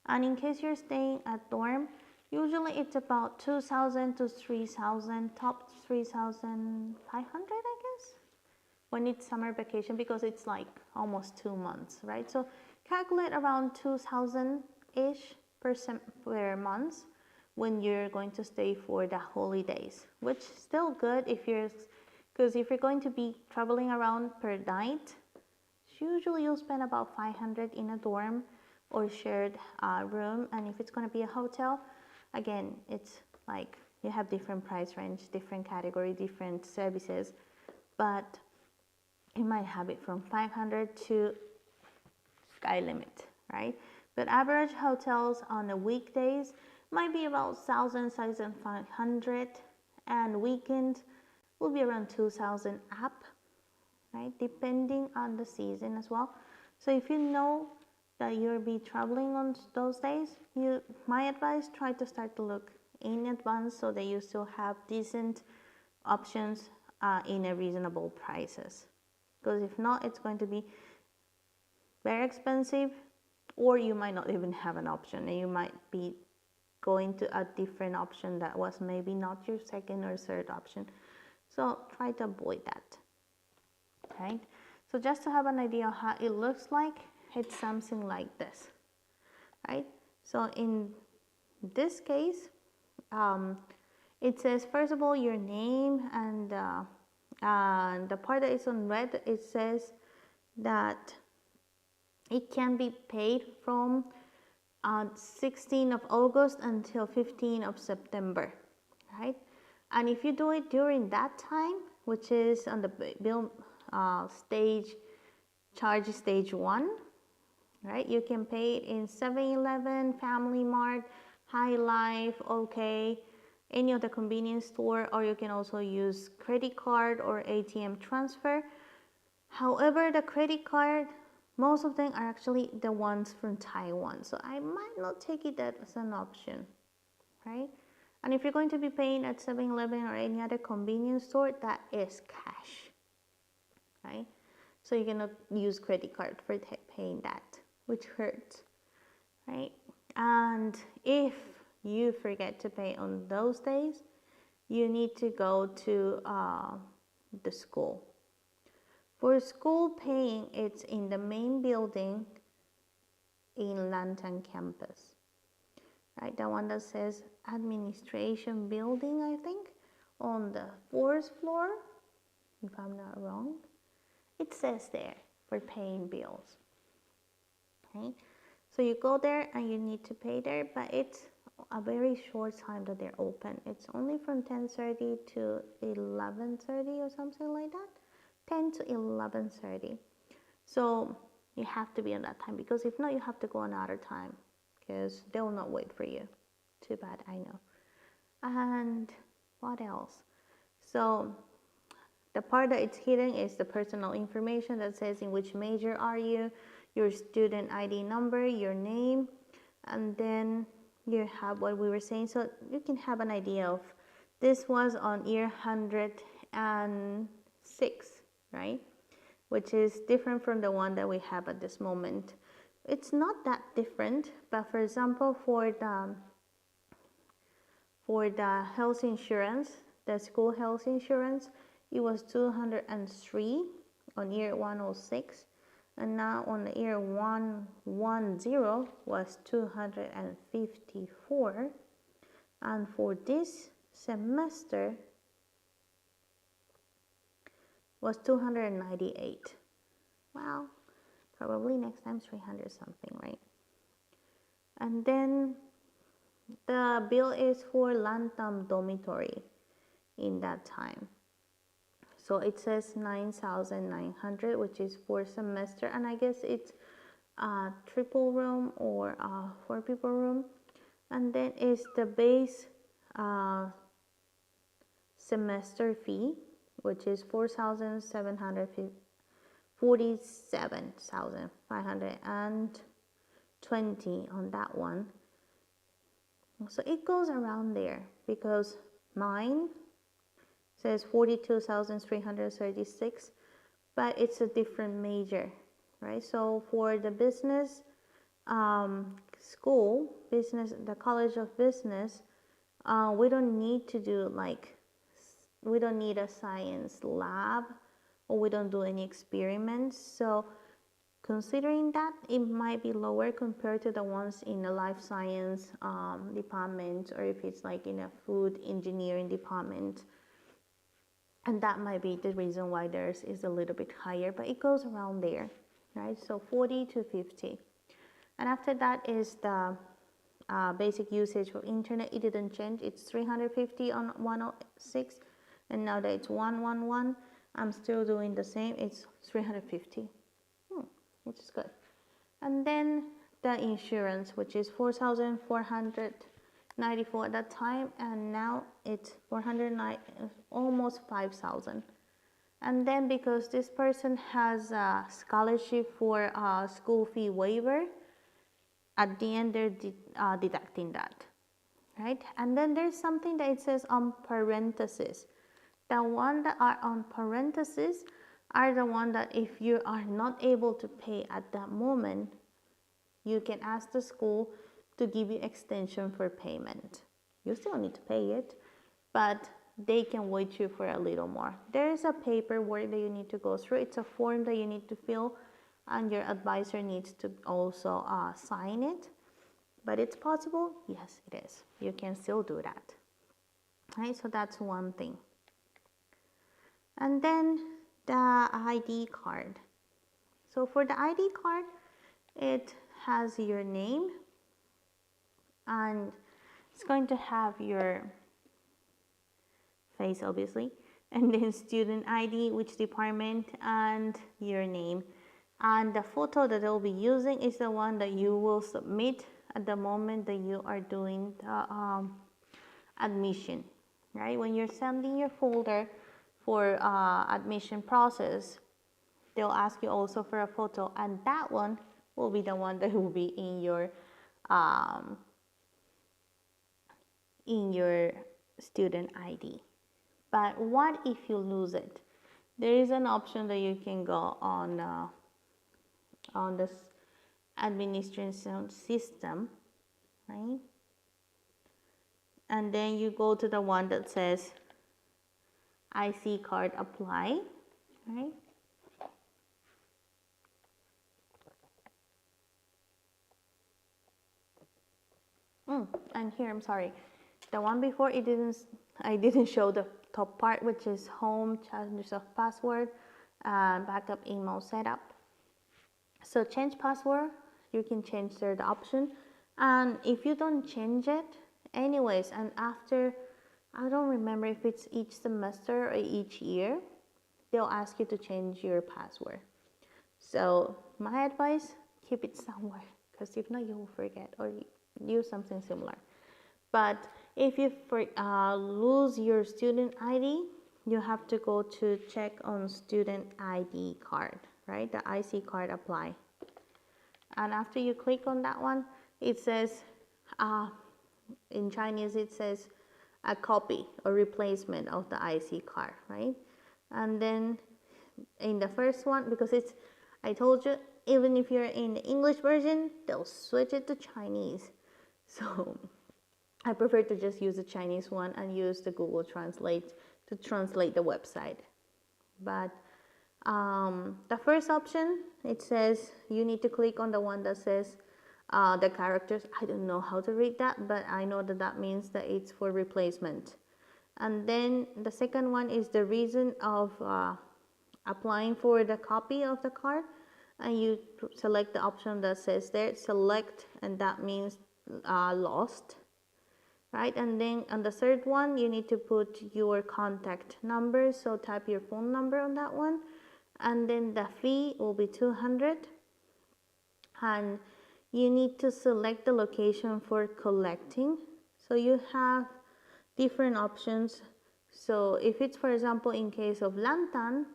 S1: And in case you're staying at dorm, usually it's about 2,000 to 3,000, top 3,500, I guess, when it's summer vacation, because it's like almost 2 months, right? So calculate around 2,000-ish per month when you're going to stay for the holidays, which is still good because if you're going to be traveling around per night, usually you'll spend about 500 in a dorm or shared room. And if it's going to be a hotel, again, it's like you have different price range, different category, different services, but you might have it from 500 to sky limit, right? But average hotels on the weekdays might be about 1,000, 1,500, and weekend will be around 2,000 up, right? Depending on the season as well. So if you know that you'll be traveling on those days, my advice, try to start to look in advance so that you still have decent options in a reasonable prices. Because if not, it's going to be very expensive, or you might not even have an option, and you might be going to a different option that was maybe not your second or third option. So try to avoid that, right? So just to have an idea of how it looks like, it's something like this, right? So in this case, it says, first of all, your name, and the part that is on red, it says that it can be paid from 16th of August until 15th of September, right? And if you do it during that time, which is on the bill charge stage 1, right? You can pay it in 7-Eleven, Family Mart, High Life, OK, any of the convenience store, or you can also use credit card or ATM transfer. However, the credit card, most of them are actually the ones from Taiwan, so I might not take it that as an option, right? And if you're going to be paying at 7-Eleven or any other convenience store, that is cash, right? So you cannot use credit card for paying that, which hurts, right? And if you forget to pay on those days, you need to go to the school. For school paying, it's in the main building in Lantan campus, right? The one that says administration building, I think, on the 4th floor, if I'm not wrong. It says there for paying bills, okay? So you go there and you need to pay there, but it's a very short time that they're open. It's only from 10:30 to 11:30 or something like that. 10 to 11:30. So you have to be on that time, because if not, you have to go another time, because they will not wait for you. Too bad, I know. And what else? So the part that it's hidden is the personal information that says in which major are you, your student ID number, your name, and then you have what we were saying, so you can have an idea of this was on year 106, right? Which is different from the one that we have at this moment. It's not that different, but for example, for the health insurance, the school health insurance, it was 203 on year 106, and now on the year 110 was 254, and for this semester was 298. Well, probably next time 300 something, right? And then the bill is for Lantam dormitory in that time. So it says 9,900, which is for semester, and I guess it's a triple room or a 4-people room. And then is the base semester fee, which is 47,520 on that one. So it goes around there, because mine says 42,336, but it's a different major, right? So for the business school, the College of Business, we don't need to do we don't need a science lab, or we don't do any experiments. So considering that, it might be lower compared to the ones in the life science department, or if it's like in a food engineering department. And that might be the reason why theirs is a little bit higher, but it goes around there, right? So 40 to 50. And after that is the basic usage for internet. It didn't change. It's 350 on 106, and now that it's 111, I'm still doing the same. It's 350, which is good. And then the insurance, which is 4,494 at that time, and now it's 409, almost 5,000. And then because this person has a scholarship for a school fee waiver, at the end they're deducting that, right? And then there's something that it says on parentheses. The one that are on parentheses are the one that if you are not able to pay at that moment, you can ask the school to give you extension for payment. You still need to pay it, but they can wait you for a little more. There is a paperwork that you need to go through. It's a form that you need to fill, and your advisor needs to also sign it. But it's possible? Yes, it is. You can still do that. Right, so that's one thing. And then the ID card. So for the ID card, it has your name, and it's going to have your face, obviously, and then student ID, which department, and your name. And the photo that they'll be using is the one that you will submit at the moment that you are doing the admission, right? When you're sending your folder for admission process, they'll ask you also for a photo, and that one will be the one that will be in your student ID. But what if you lose it? There is an option that you can go on this administration system, right? And then you go to the one that says IC card apply, right? And here, I'm sorry, the one before I didn't show the top part, which is home, changes of password, backup email setup. So change password, you can change there the option, and if you don't change it anyways, and after, I don't remember if it's each semester or each year, they'll ask you to change your password. So my advice, keep it somewhere, because if not, you will forget or use something similar. But if you lose your student ID, you have to go to check on student ID card, right? The IC card apply. And after you click on that one, it says, in Chinese, it says a copy or replacement of the IC card, right? And then in the first one, because I told you, even if you're in the English version, they'll switch it to Chinese. So I prefer to just use the Chinese one and use the Google Translate to translate the website. But the first option, it says you need to click on the one that says the characters. I don't know how to read that, but I know that means that it's for replacement. And then the second one is the reason of applying for the copy of the card, and you select the option that says there, select, and that means lost, right? And then on the third one, you need to put your contact number, so type your phone number on that one, and then the fee will be 200, and you need to select the location for collecting. So you have different options. So if it's, for example, in case of Lantan,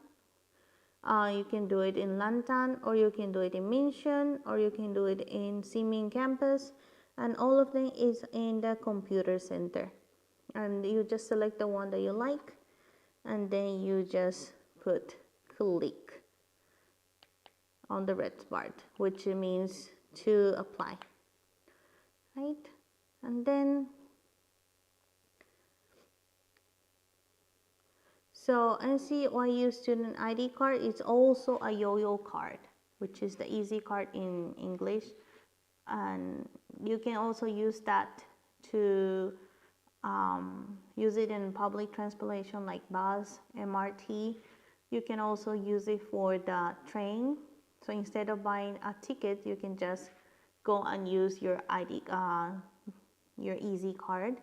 S1: you can do it in Lantan, or you can do it in Minshun, or you can do it in Simin campus, and all of them is in the computer center. And you just select the one that you like, and then you just put click on the red part, which means to apply, right? And then so NCYU student ID card is also a yo-yo card, which is the easy card in English, and you can also use that to use it in public transportation like bus, MRT. You can also use it for the train. So instead of buying a ticket, you can just go and use your ID, your easy card.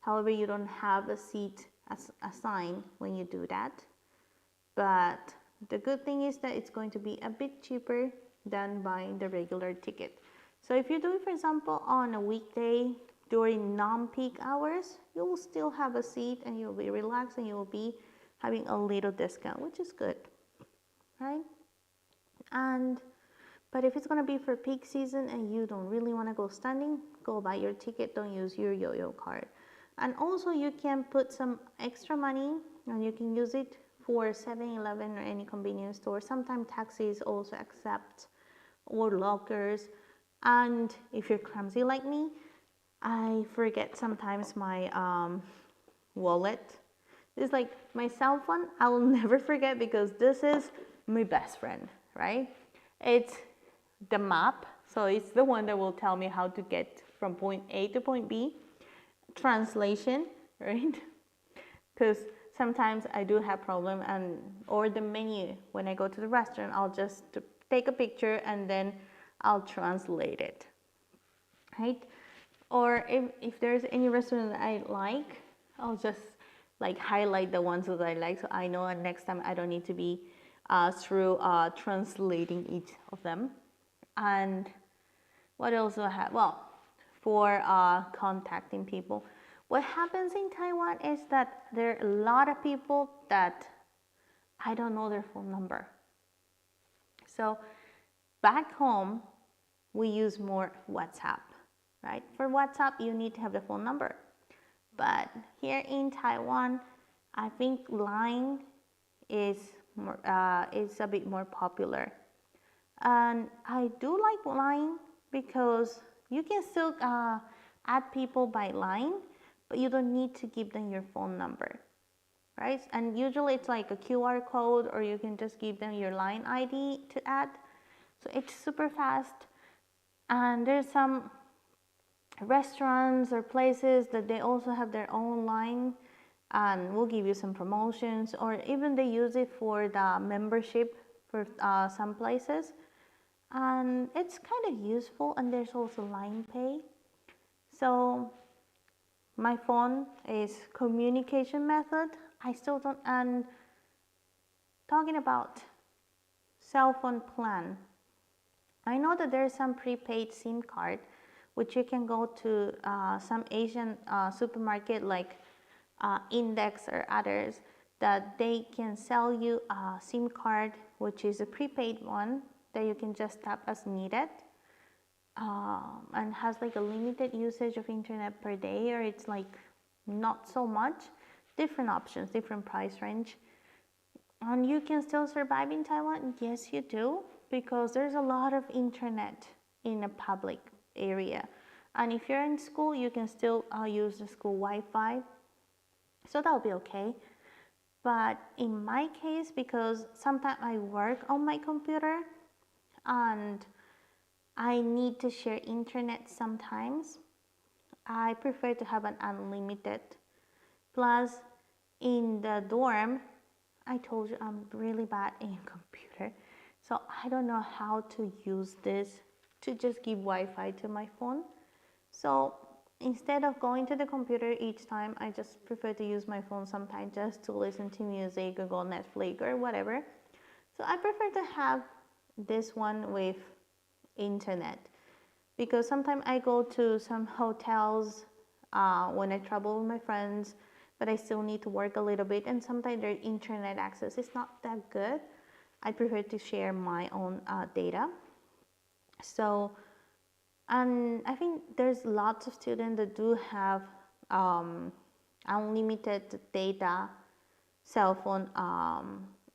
S1: However, you don't have a seat assigned when you do that. But the good thing is that it's going to be a bit cheaper than buying the regular ticket. So if you do it, for example, on a weekday during non-peak hours, you will still have a seat and you'll be relaxed and you'll be having a little discount, which is good, right? But if it's going to be for peak season and you don't really want to go standing, go buy your ticket, don't use your yo-yo card. And also you can put some extra money and you can use it for 7-Eleven or any convenience store. Sometimes taxis also accept, or lockers. And if you're clumsy like me, I forget sometimes my wallet. It's like my cell phone, I will never forget, because this is my best friend, right? It's the map, so it's the one that will tell me how to get from point A to point B. Translation, right? Because sometimes I do have problem, or the menu when I go to the restaurant, I'll just take a picture and then I'll translate it, right? Or if there's any restaurant that I like, I'll just like highlight the ones that I like, so I know next time I don't need to be through translating each of them. And what else do I have? Well, for contacting people. What happens in Taiwan is that there are a lot of people that I don't know their phone number. So back home, we use more WhatsApp, right? For WhatsApp, you need to have the phone number. But here in Taiwan, I think Line is a bit more popular. And I do like Line because you can still add people by Line, but you don't need to give them your phone number, right? And usually it's like a QR code, or you can just give them your Line ID to add. So it's super fast. And there's some restaurants or places that they also have their own Line, and we'll give you some promotions, or even they use it for the membership for some places. And it's kind of useful, and there's also Line Pay. So my phone is communication method. I still don't, and talking about cell phone plan, I know that there's some prepaid SIM card, which you can go to some Asian supermarket like Index or others, that they can sell you a SIM card, which is a prepaid one that you can just tap as needed, and has like a limited usage of internet per day, or it's like not so much. Different options, different price range. And you can still survive in Taiwan? Yes, you do, because there's a lot of internet in a public area. And if you're in school, you can still use the school Wi-Fi. So that'll be okay. But in my case, because sometimes I work on my computer and I need to share internet sometimes, I prefer to have an unlimited. Plus, in the dorm, I told you I'm really bad in computer. So I don't know how to use this to just give Wi-Fi to my phone. So instead of going to the computer each time, I just prefer to use my phone sometimes just to listen to music or go Netflix or whatever. So I prefer to have this one with internet, because sometimes I go to some hotels when I travel with my friends, but I still need to work a little bit, and sometimes their internet access is not that good. I prefer to share my own data. So, and I think there's lots of students that do have unlimited data, cell phone,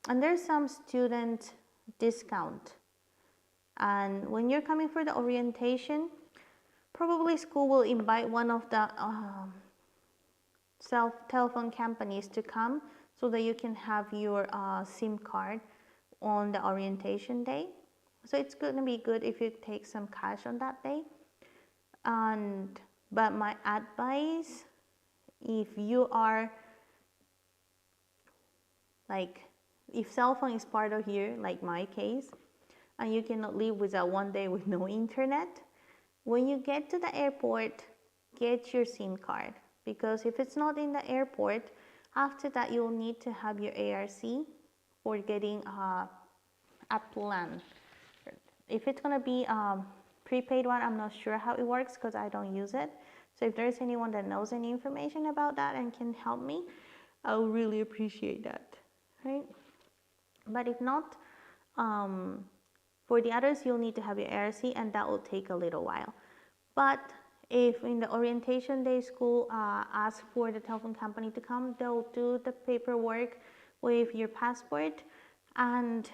S1: and there's some student discount. And when you're coming for the orientation, probably school will invite one of the telephone companies to come so that you can have your SIM card on the orientation day. So it's going to be good if you take some cash on that day. But my advice, if you are like, if cell phone is part of here, like my case, and you cannot live without one day with no internet, when you get to the airport, get your SIM card. Because if it's not in the airport, after that you'll need to have your ARC for getting a plan. If it's going to be prepaid one, I'm not sure how it works because I don't use it. So if there's anyone that knows any information about that and can help me, I would really appreciate that, right? But if not, for the others, you'll need to have your ARC, and that will take a little while. But if in the orientation day school asks for the telephone company to come, they'll do the paperwork with your passport, and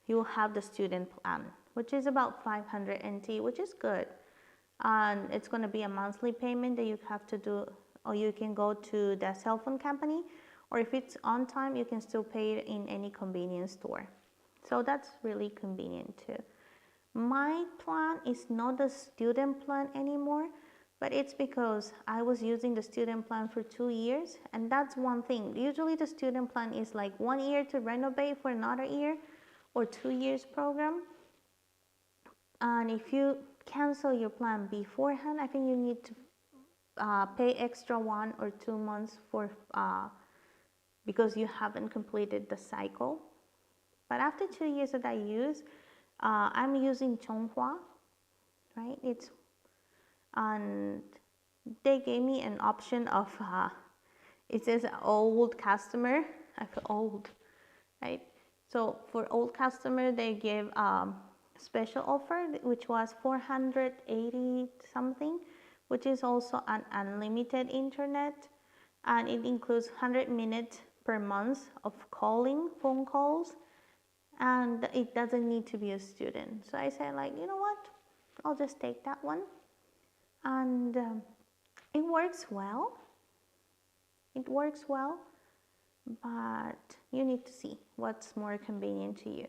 S1: you'll have the student plan, which is about 500 NT, which is good. And it's going to be a monthly payment that you have to do, or you can go to the cell phone company, or if it's on time, you can still pay it in any convenience store. So that's really convenient too. My plan is not the student plan anymore, but it's because I was using the student plan for 2 years, and that's one thing. Usually the student plan is like 1 year to renovate for another year, or 2 years program. And if you cancel your plan beforehand, I think you need to pay extra 1 or 2 months for because you haven't completed the cycle. But after 2 years that I use, I'm using Chonghua, right? And they gave me an option of, it says old customer. I feel old, right? So for old customer, they give special offer, which was 480 something, which is also an unlimited internet, and it includes 100 minutes per month of calling, phone calls, and it doesn't need to be a student. So I said, like, you know what, I'll just take that one. And it works well. It works well, but you need to see what's more convenient to you.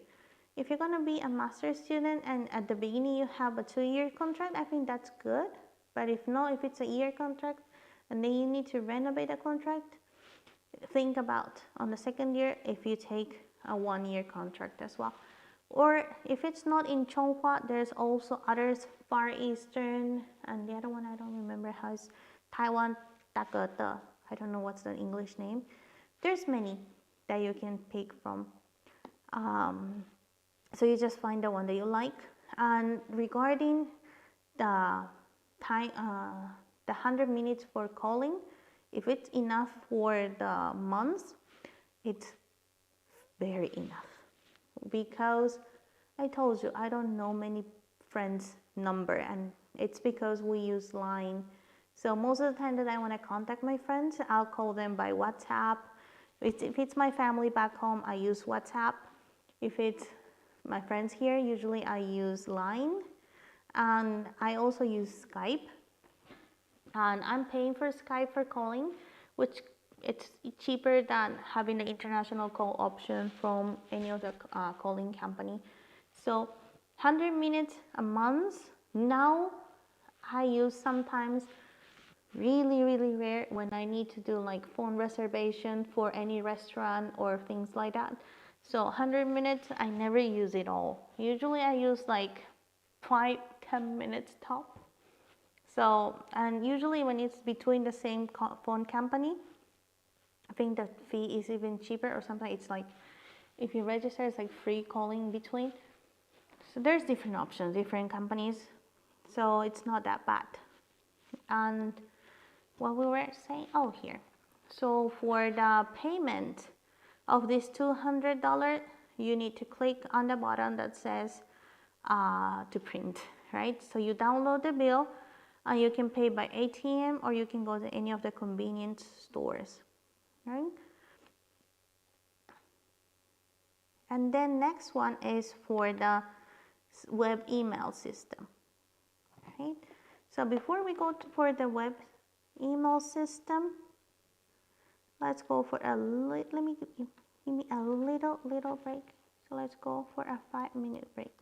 S1: If you're going to be a master's student and at the beginning you have a 2-year contract, I think that's good. But if not, if it's a year contract and then you need to renovate a contract, think about on the second year if you take a 1-year contract as well. Or if it's not in Chonghua, there's also others, Far Eastern, and the other one I don't remember how it's Taiwan Takata. I don't know what's the English name. There's many that you can pick from. So you just find the one that you like. And regarding the time, the 100 minutes for calling, if it's enough for the months, it's very enough. Because I told you, I don't know many friends' number, and it's because we use Line. So most of the time that I want to contact my friends, I'll call them by WhatsApp. If it's my family back home, I use WhatsApp. If it's my friends here, usually I use Line. And I also use Skype. And I'm paying for Skype for calling, which it's cheaper than having the international call option from any other calling company. So 100 minutes a month. Now I use sometimes really rare when I need to do like phone reservation for any restaurant or things like that. So 100 minutes, I never use it all. Usually I use like 5-10 minutes top. So, and usually when it's between the same phone company, I think the fee is even cheaper, or sometimes it's like, if you register, it's like free calling between. So there's different options, different companies. So it's not that bad. And what we were saying, oh, here. So for the payment of this $200, you need to click on the button that says to print, right? So you download the bill and you can pay by ATM, or you can go to any of the convenience stores, right? And then next one is for the web email system, right? So before we go for the web email system, let's go for a let me give me a little break. So let's go for a 5-minute break,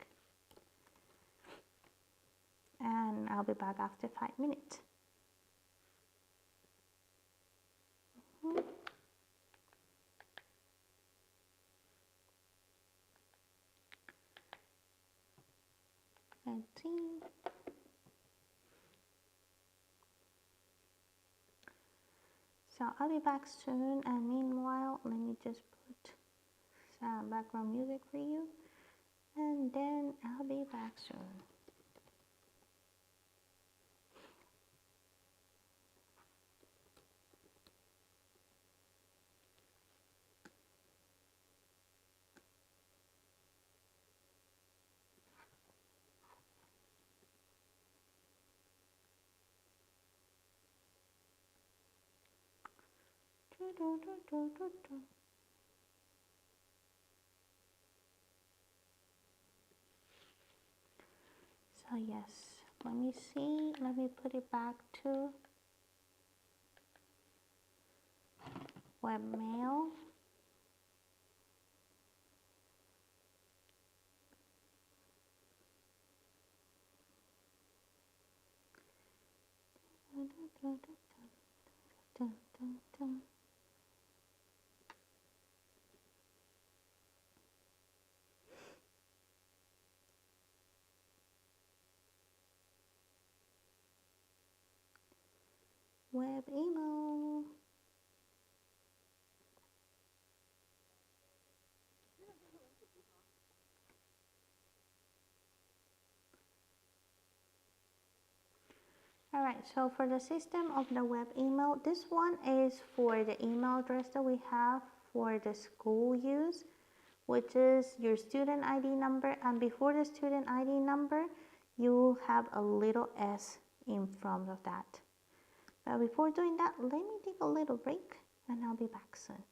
S1: and I'll be back after 5 minutes. Let's see. So I'll be back soon, and meanwhile, let me just put some background music for you, and then I'll be back soon. So yes, let me see, let me put it back to webmail. Web email. Alright, so for the system of the web email, this one is for the email address that we have for the school use, which is your student ID number, and before the student ID number, you will have a little s in front of that. But before doing that, let me take a little break and I'll be back soon.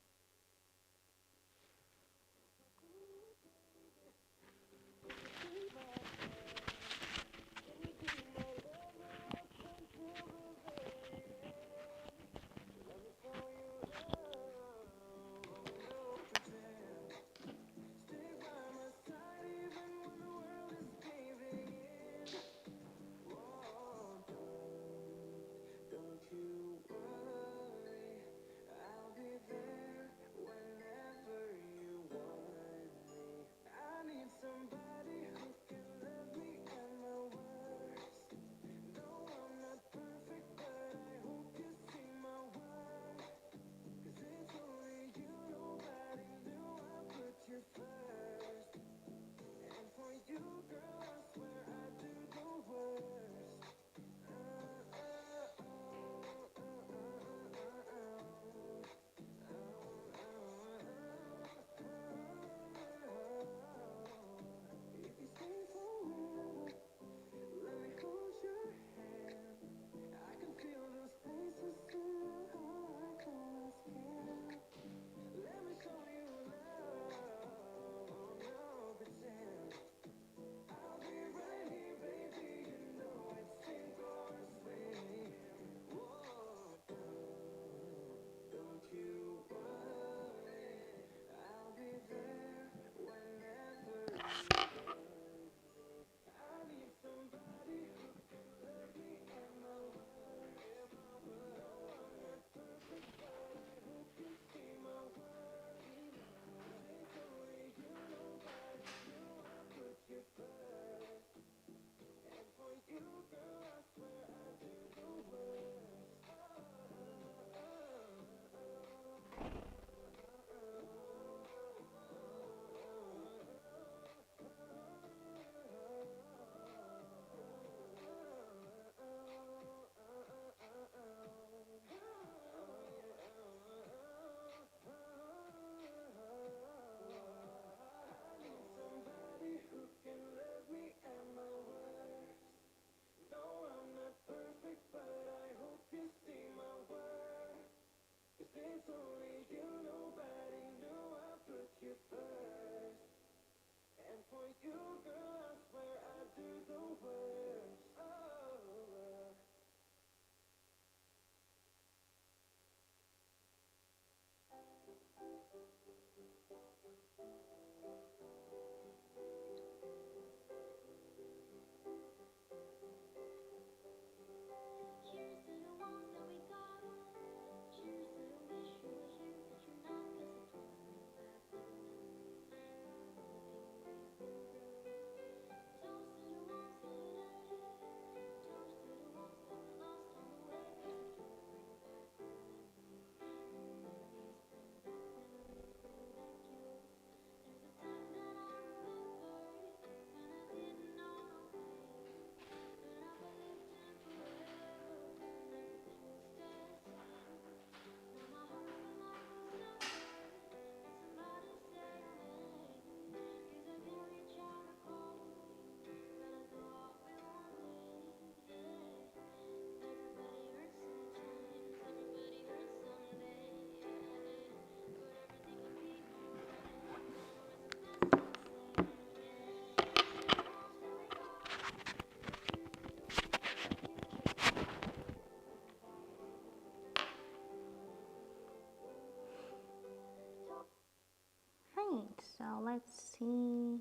S1: So let's see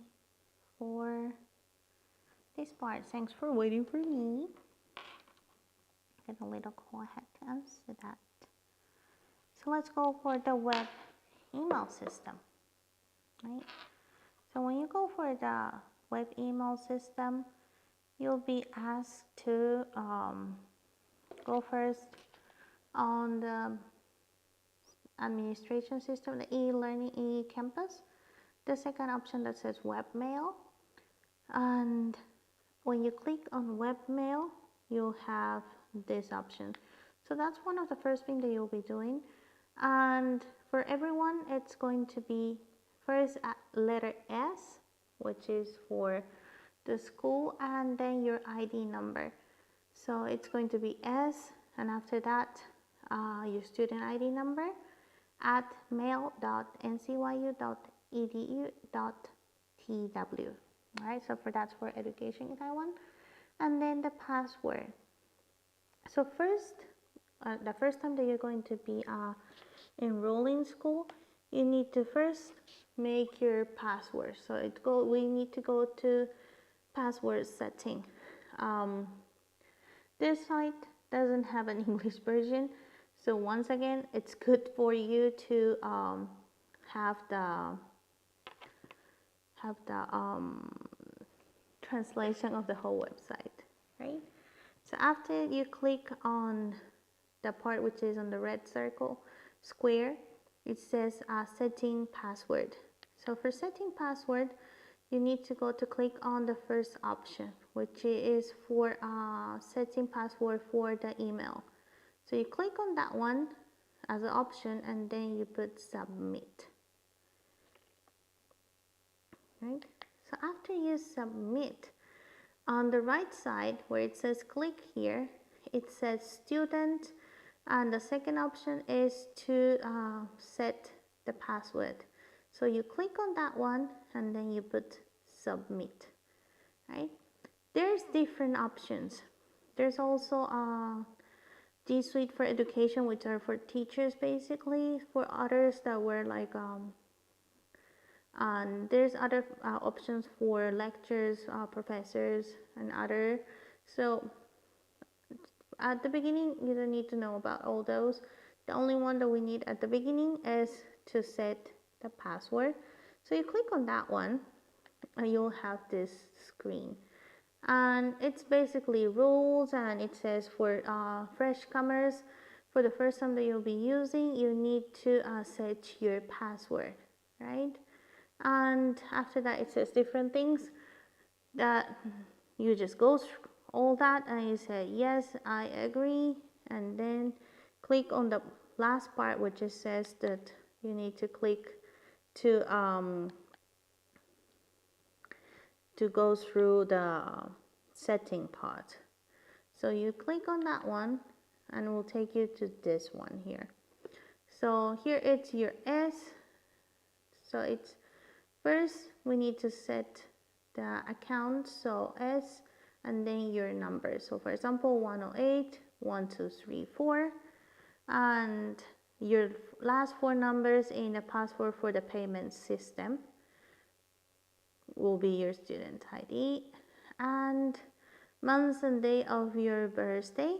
S1: for this part. Thanks for waiting for me. Get a little go ahead to answer that. So let's go for the web email system, right? So when you go for the web email system, you'll be asked to go first on the administration system, the e-learning e-campus. The second option that says webmail, and when you click on webmail, you'll have this option. So that's one of the first things that you'll be doing. And for everyone, it's going to be first letter S, which is for the school, and then your ID number. So it's going to be S, and after that, your student ID number at mail.ncyu.edu.tw. All right, so that's for education in Taiwan. And then the password. So first, the first time that you're going to be enrolling in school, you need to first make your password. So we need to go to password setting. This site doesn't have an English version, so once again, it's good for you to have the translation of the whole website, right? So after you click on the part which is on the red circle square, it says setting password. So for setting password, you need to go to click on the first option, which is for setting password for the email. So you click on that one as an option, and then you put submit. Right? So after you submit, on the right side where it says click here, it says student, and the second option is to set the password. So you click on that one, and then you put submit, right? There's different options. There's also G Suite for education, which are for teachers basically. For others that were like and there's other options for lectures, professors, and other. So at the beginning, you don't need to know about all those. The only one that we need at the beginning is to set the password. So you click on that one, and you'll have this screen. And it's basically rules, and it says for fresh comers, for the first time that you'll be using, you need to set your password, right? And after that, it says different things that you just go through all that, and you say yes, I agree, and then click on the last part, which just says that you need to click to go through the setting part. So you click on that one, and it will take you to this one here. So here it's your S. So it's first we need to set the account, so S, and then your number. So for example, 108 1234, and your last four numbers in the password for the payment system will be your student ID, and month and day of your birthday,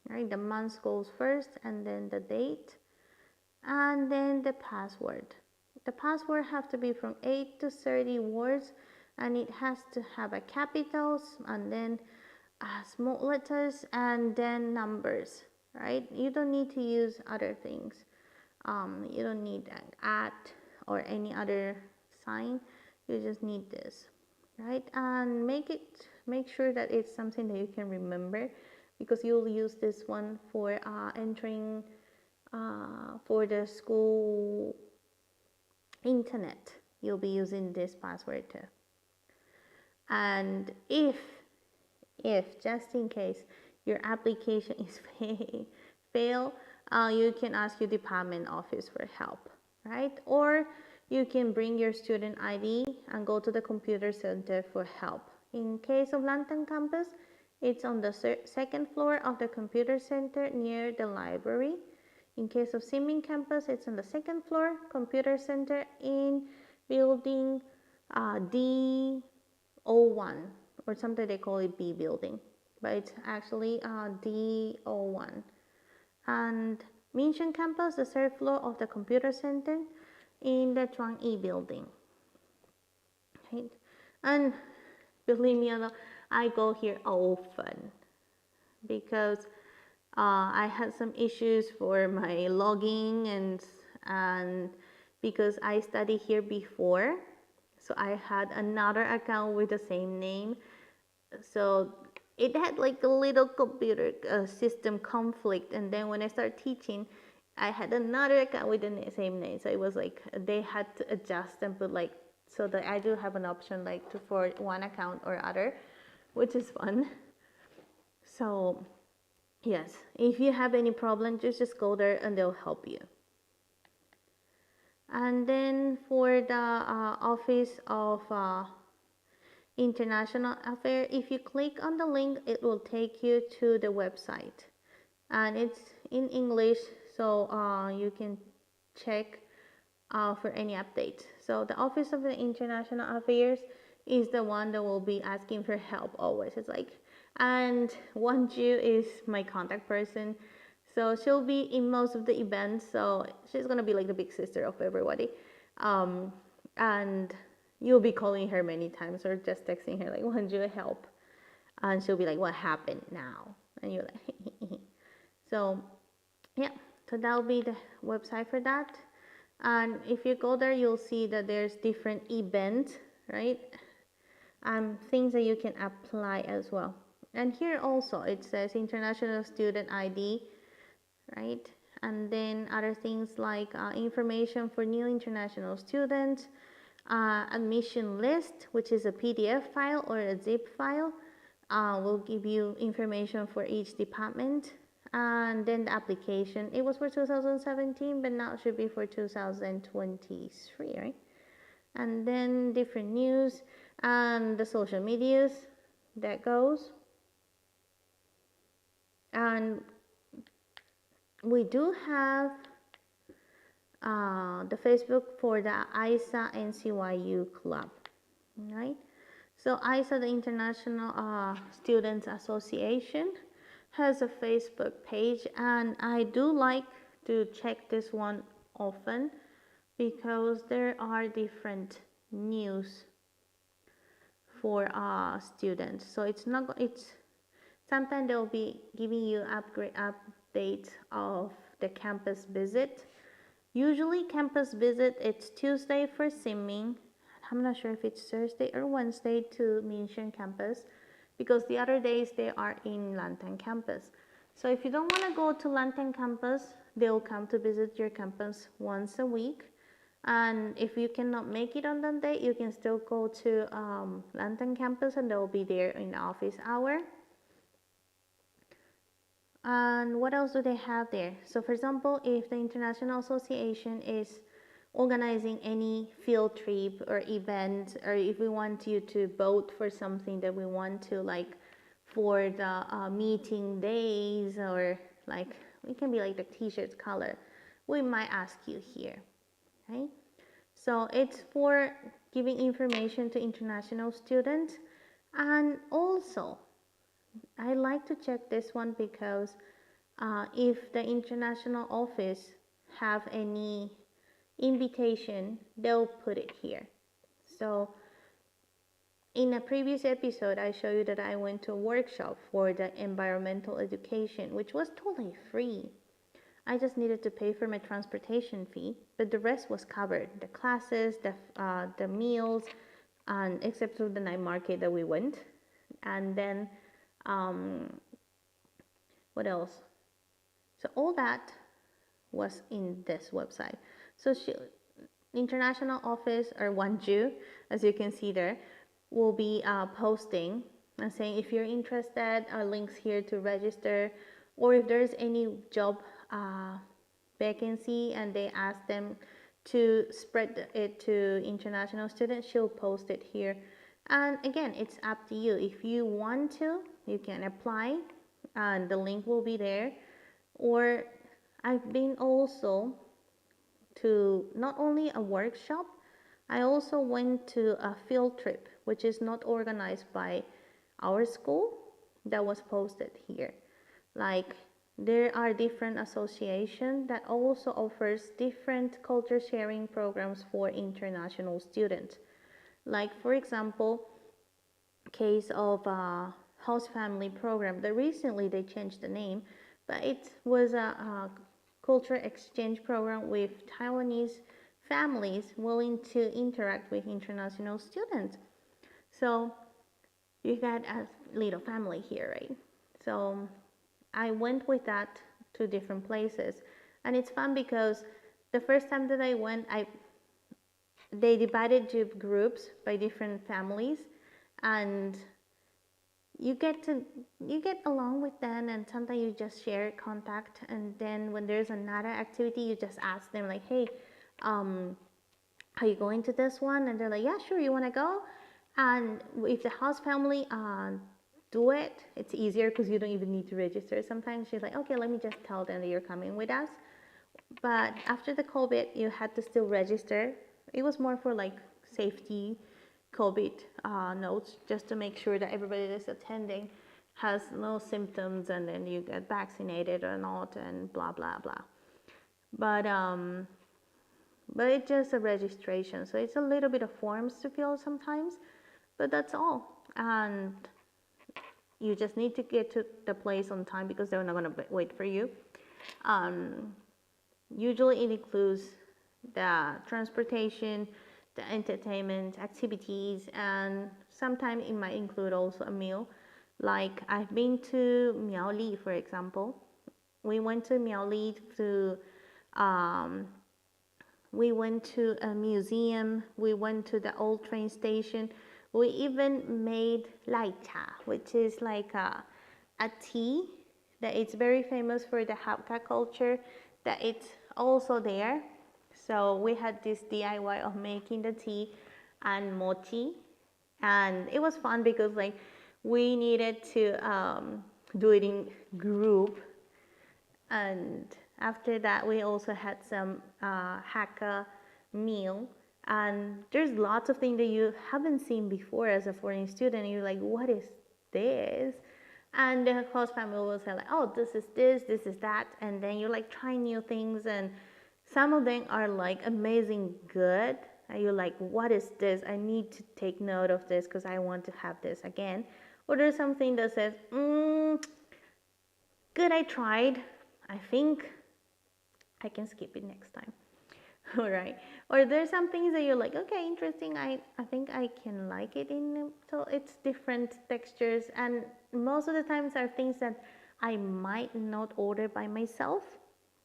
S1: right? The month goes first, and then the date, and then the password. The password have to be from 8 to 30 words, and it has to have a capitals, and then small letters, and then numbers, right? You don't need to use other things. You don't need an at or any other sign. You just need this, right? And make sure that it's something that you can remember, because you'll use this one for entering for the school internet. You'll be using this password too. And if just in case your application is fail, you can ask your department office for help, right? Or you can bring your student ID and go to the computer center for help. In case of Lantern campus, it's on the second floor of the computer center near the library. In case of Simin campus, it's on the second floor computer center in building D01, or something they call it B building, but it's actually D01. And Minsheng campus, the third floor of the computer center in the Chuang-Yi building. Right? And believe me, I go here often because I had some issues for my logging, and because I studied here before, so I had another account with the same name. So it had like a little computer system conflict, and then when I started teaching, I had another account with the same name, so it was like they had to adjust and put like, so that I do have an option like to for one account or other, which is fun. So yes, if you have any problem, just go there and they'll help you. And then for the Office of International Affairs, if you click on the link, it will take you to the website, and it's in English, so you can check for any updates. So the Office of the International Affairs is the one that will be asking for help always. It's like, and Wonju is my contact person, so she'll be in most of the events, so she's gonna be like the big sister of everybody. And you'll be calling her many times or just texting her like, Wonju, help, and she'll be like, what happened now? And you're like so yeah, so that'll be the website for that. And if you go there, you'll see that there's different events, right? Things that you can apply as well. And here also it says International Student ID, right? And then other things like information for new international students, admission list, which is a PDF file or a zip file, will give you information for each department. And then the application, it was for 2017, but now it should be for 2023, right? And then different news and the social medias that goes. And we do have the Facebook for the ISA NCYU Club, right? So ISA, the International Students Association, has a Facebook page, and I do like to check this one often because there are different news for students. So it's sometimes they'll be giving you updates of the campus visit. Usually campus visit, it's Tuesday for Simming. I'm not sure if it's Thursday or Wednesday to Mission campus, because the other days they are in Lantan campus. So if you don't want to go to Lantan campus, they'll come to visit your campus once a week. And if you cannot make it on that day, you can still go to Lantan campus and they'll be there in the office hour. And what else do they have there? So for example, if the International Association is organizing any field trip or event, or if we want you to vote for something that we want to, like for the meeting days, or like it can be like the t-shirts color, we might ask you here, right? So it's for giving information to international students. And also I like to check this one because if the international office have any invitation, they'll put it here. So in a previous episode, I showed you that I went to a workshop for the environmental education, which was totally free. I just needed to pay for my transportation fee, but the rest was covered. The classes, the meals, and except for the night market that we went. And then, what else? So all that was in this website. So international office, or Wonju, as you can see there, will be posting and saying if you're interested, links here to register, or if there's any job vacancy and they ask them to spread it to international students, she'll post it here. And again, it's up to you. If you want to, you can apply and the link will be there. Or I've been also to not only a workshop, I also went to a field trip, which is not organized by our school, that was posted here. Like there are different associations that also offers different culture sharing programs for international students. Like for example, case of a host family program that recently they changed the name, but it was a culture exchange program with Taiwanese families willing to interact with international students. So you got little family here, right? So I went with that to different places, and it's fun because the first time that I went, they divided to groups by different families, and you get along with them, and sometimes you just share contact, and then when there's another activity, you just ask them like, hey, are you going to this one? And they're like, yeah, sure, you want to go? And if the host family do it, it's easier because you don't even need to register. Sometimes she's like, okay, let me just tell them that you're coming with us. But after the COVID, you had to still register. It was more for like safety COVID notes, just to make sure that everybody that's attending has no symptoms, and then you get vaccinated or not, and blah blah blah. But it's just a registration, so it's a little bit of forms to fill sometimes, but that's all. And you just need to get to the place on time because they're not going to wait for you. Usually it includes the transportation, the entertainment, activities, and sometimes it might include also a meal. Like I've been to Miaoli, for example. We went to Miaoli we went to a museum, we went to the old train station, we even made lai cha, which is like a tea that it's very famous for the Hakka culture, that it's also there. So we had this DIY of making the tea and mochi, and it was fun because like we needed to do it in group. And after that, we also had some Hakka meal. And there's lots of things that you haven't seen before as a foreign student. And you're like, what is this? And the host family will say like, oh, this is that. And then you're like trying new things. And some of them are like amazing good. And you're like, what is this? I need to take note of this because I want to have this again. Or there's something that says, good, I tried. I think I can skip it next time. All right. Or there's some things that you're like, okay, interesting. I think I can like it so it's different textures. And most of the times are things that I might not order by myself.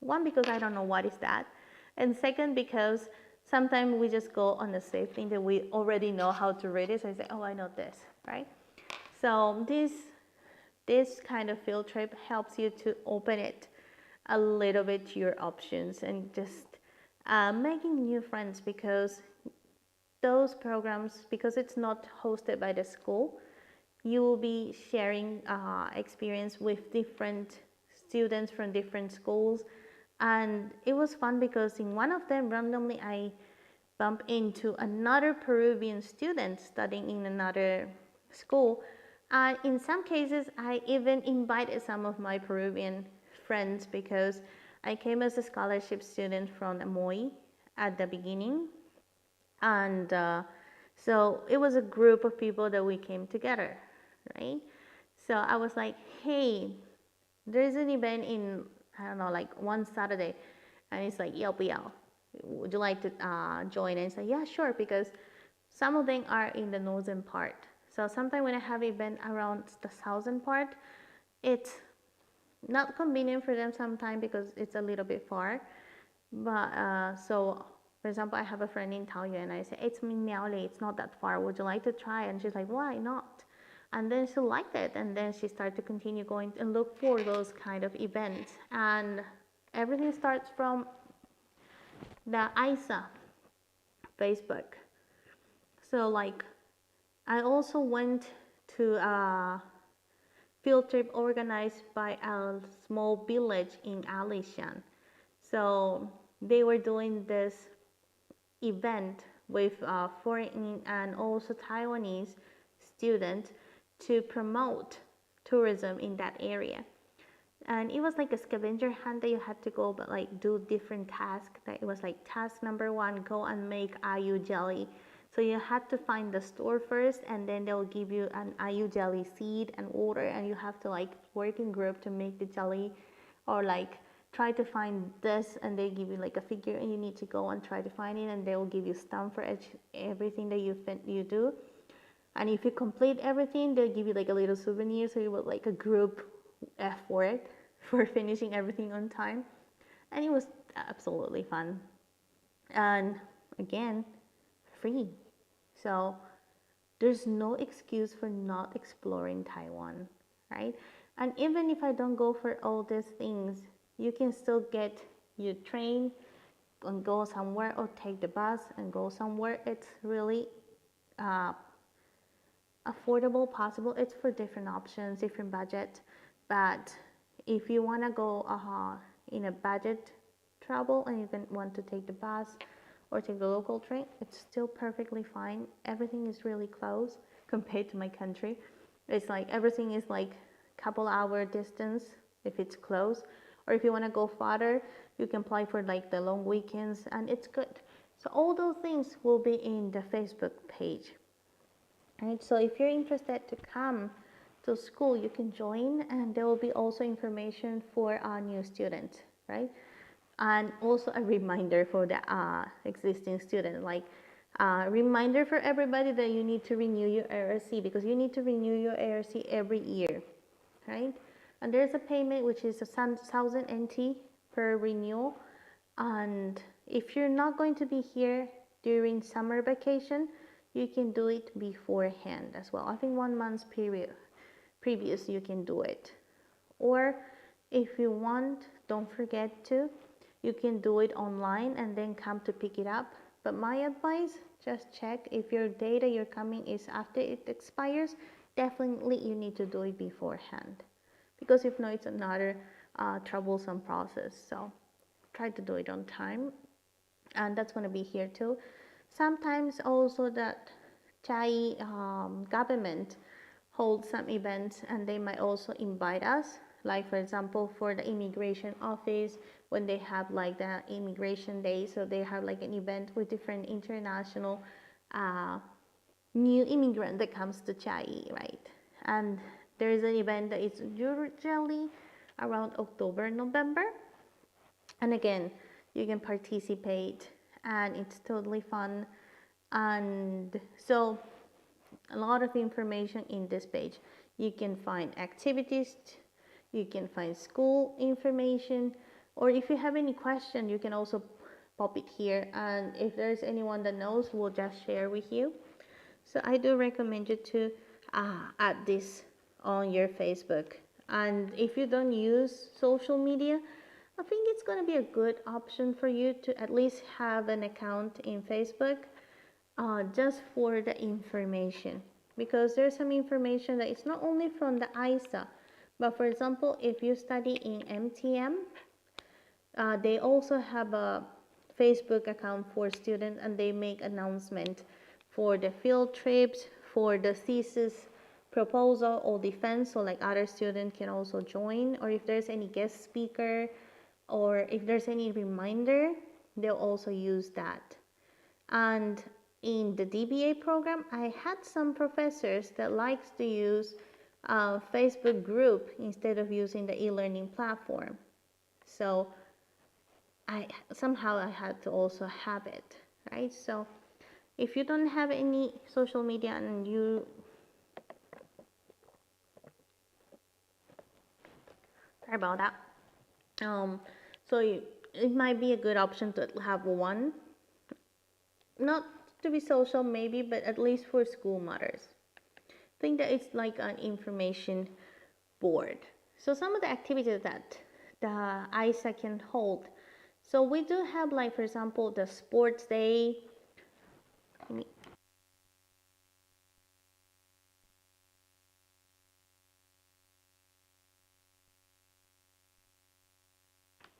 S1: One, because I don't know what is that. And second, because sometimes we just go on the safe thing that we already know how to read it. So I say, oh, I know this, right? So this kind of field trip helps you to open it a little bit to your options and just making new friends, because those programs, because it's not hosted by the school, you will be sharing experience with different students from different schools. And it was fun because in one of them, randomly, I bumped into another Peruvian student studying in another school. In some cases, I even invited some of my Peruvian friends because I came as a scholarship student from Amoy at the beginning. And so it was a group of people that we came together, right? So I was like, hey, there's an event in, I don't know, like one Saturday. And it's like, yao, would you like to join? And I say, yeah, sure, because some of them are in the northern part. So sometimes when I have an event around the southern part, it's not convenient for them sometimes because it's a little bit far. But so, for example, I have a friend in Taoyuan, and I say, it's in Miaoli, it's not that far. Would you like to try? And she's like, why not? And then she liked it, and then she started to continue going and look for those kind of events. And everything starts from the ISA Facebook. So like, I also went to a field trip organized by a small village in Alishan. So they were doing this event with foreign and also Taiwanese students to promote tourism in that area. And it was like a scavenger hunt that you had to go, but like do different tasks. That it was like task number 1, go and make ayu jelly. So you had to find the store first, and then they'll give you an ayu jelly seed and water, and you have to like work in group to make the jelly, or like try to find this, and they give you like a figure, and you need to go and try to find it, and they will give you stamp for everything that you do. And if you complete everything, they'll give you like a little souvenir. So it was like a group effort for finishing everything on time. And it was absolutely fun. And again, free. So there's no excuse for not exploring Taiwan, right? And even if I don't go for all these things, you can still get your train and go somewhere, or take the bus and go somewhere. It's really affordable, possible. It's for different options, different budget. But if you want to go in a budget travel and you can want to take the bus or take the local train, it's still perfectly fine. Everything is really close compared to my country. It's like everything is like couple hour distance if it's close, or if you want to go farther, you can apply for like the long weekends, and it's good. So all those things will be in the Facebook page. Right, so if you're interested to come to school, you can join, and there will be also information for our new students, right? And also a reminder for the existing student, like a reminder for everybody that you need to renew your ARC, because you need to renew your ARC every year, right? And there's a payment which is 1,000 NT per renewal. And if you're not going to be here during summer vacation, you can do it beforehand as well. I think 1 month's previous you can do it. Or if you want, don't forget to, you can do it online and then come to pick it up. But my advice, just check if your data you're coming is after it expires. Definitely you need to do it beforehand, because if not, it's another troublesome process. So try to do it on time, and that's going to be here too. Sometimes also that Chai government holds some events, and they might also invite us, like for example for the immigration office, when they have like the immigration day, so they have like an event with different international new immigrant that comes to Chai, right? And there is an event that is usually around October, November, and again you can participate, and it's totally fun. And so a lot of information in this page. You can find activities, you can find school information, or if you have any question, you can also pop it here, and if there's anyone that knows, we'll just share with you. So I do recommend you to add this on your Facebook. And if you don't use social media, I think it's going to be a good option for you to at least have an account in Facebook, just for the information, because there's some information that it's not only from the ISA, but for example, if you study in MTM, they also have a Facebook account for students, and they make announcement for the field trips, for the thesis proposal or defense, so like other students can also join, or if there's any guest speaker, or if there's any reminder, they'll also use that. And in the DBA program, I had some professors that likes to use Facebook group instead of using the e-learning platform. So I had to also have it, right? So if you don't have any social media and you sorry about that, so it might be a good option to have one, not to be social maybe, but at least for school matters. I think that it's like an information board. So some of the activities that the ISA can hold. So we do have, like for example, the sports day.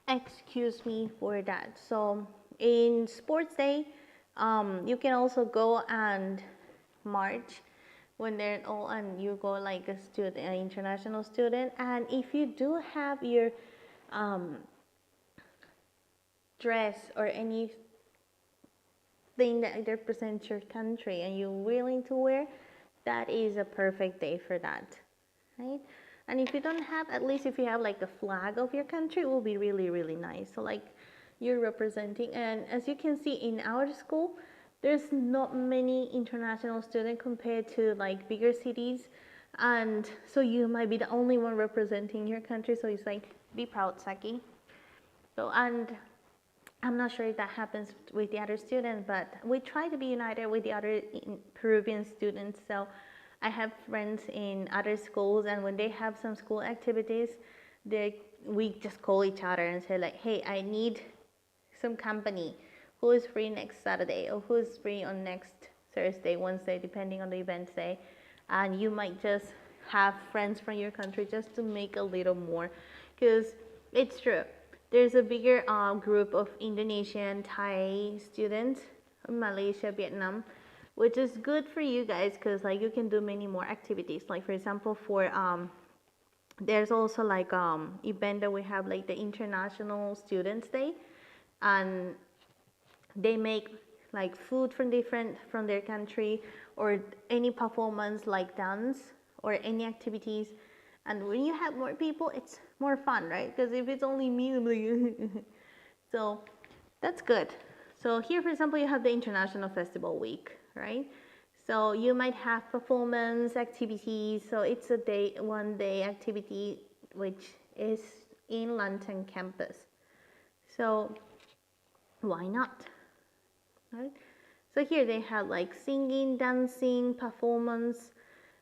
S1: Excuse me for that. So in sports day, you can also go and march when they're all, and you go like a student, an international student. And if you do have your dress or anything that represents your country and you're willing to wear, that is a perfect day for that, right? And if you don't have, at least if you have like the flag of your country, it will be really, really nice. So like you're representing, and as you can see in our school, there's not many international students compared to like bigger cities, and so you might be the only one representing your country. So it's like, be proud, Saki. So, and I'm not sure if that happens with the other students, but we try to be united with the other Peruvian students. So I have friends in other schools, and when they have some school activities, we just call each other and say like, hey, I need some company. Who is free next Saturday, or who is free on next Thursday, Wednesday, depending on the event day. And you might just have friends from your country just to make a little more, because it's true. There's a bigger group of Indonesian, Thai students, Malaysia, Vietnam, which is good for you guys because like you can do many more activities. Like for example, for there's also like event that we have like the International Students Day, and they make like food from their country, or any performance like dance or any activities. And when you have more people, it's more fun, right? Because if it's only me, I'm like so that's good. So here, for example, you have the International Festival Week, right? So you might have performance activities. So it's a one day activity, which is in London campus. So why not, right? So here they have like singing, dancing, performance,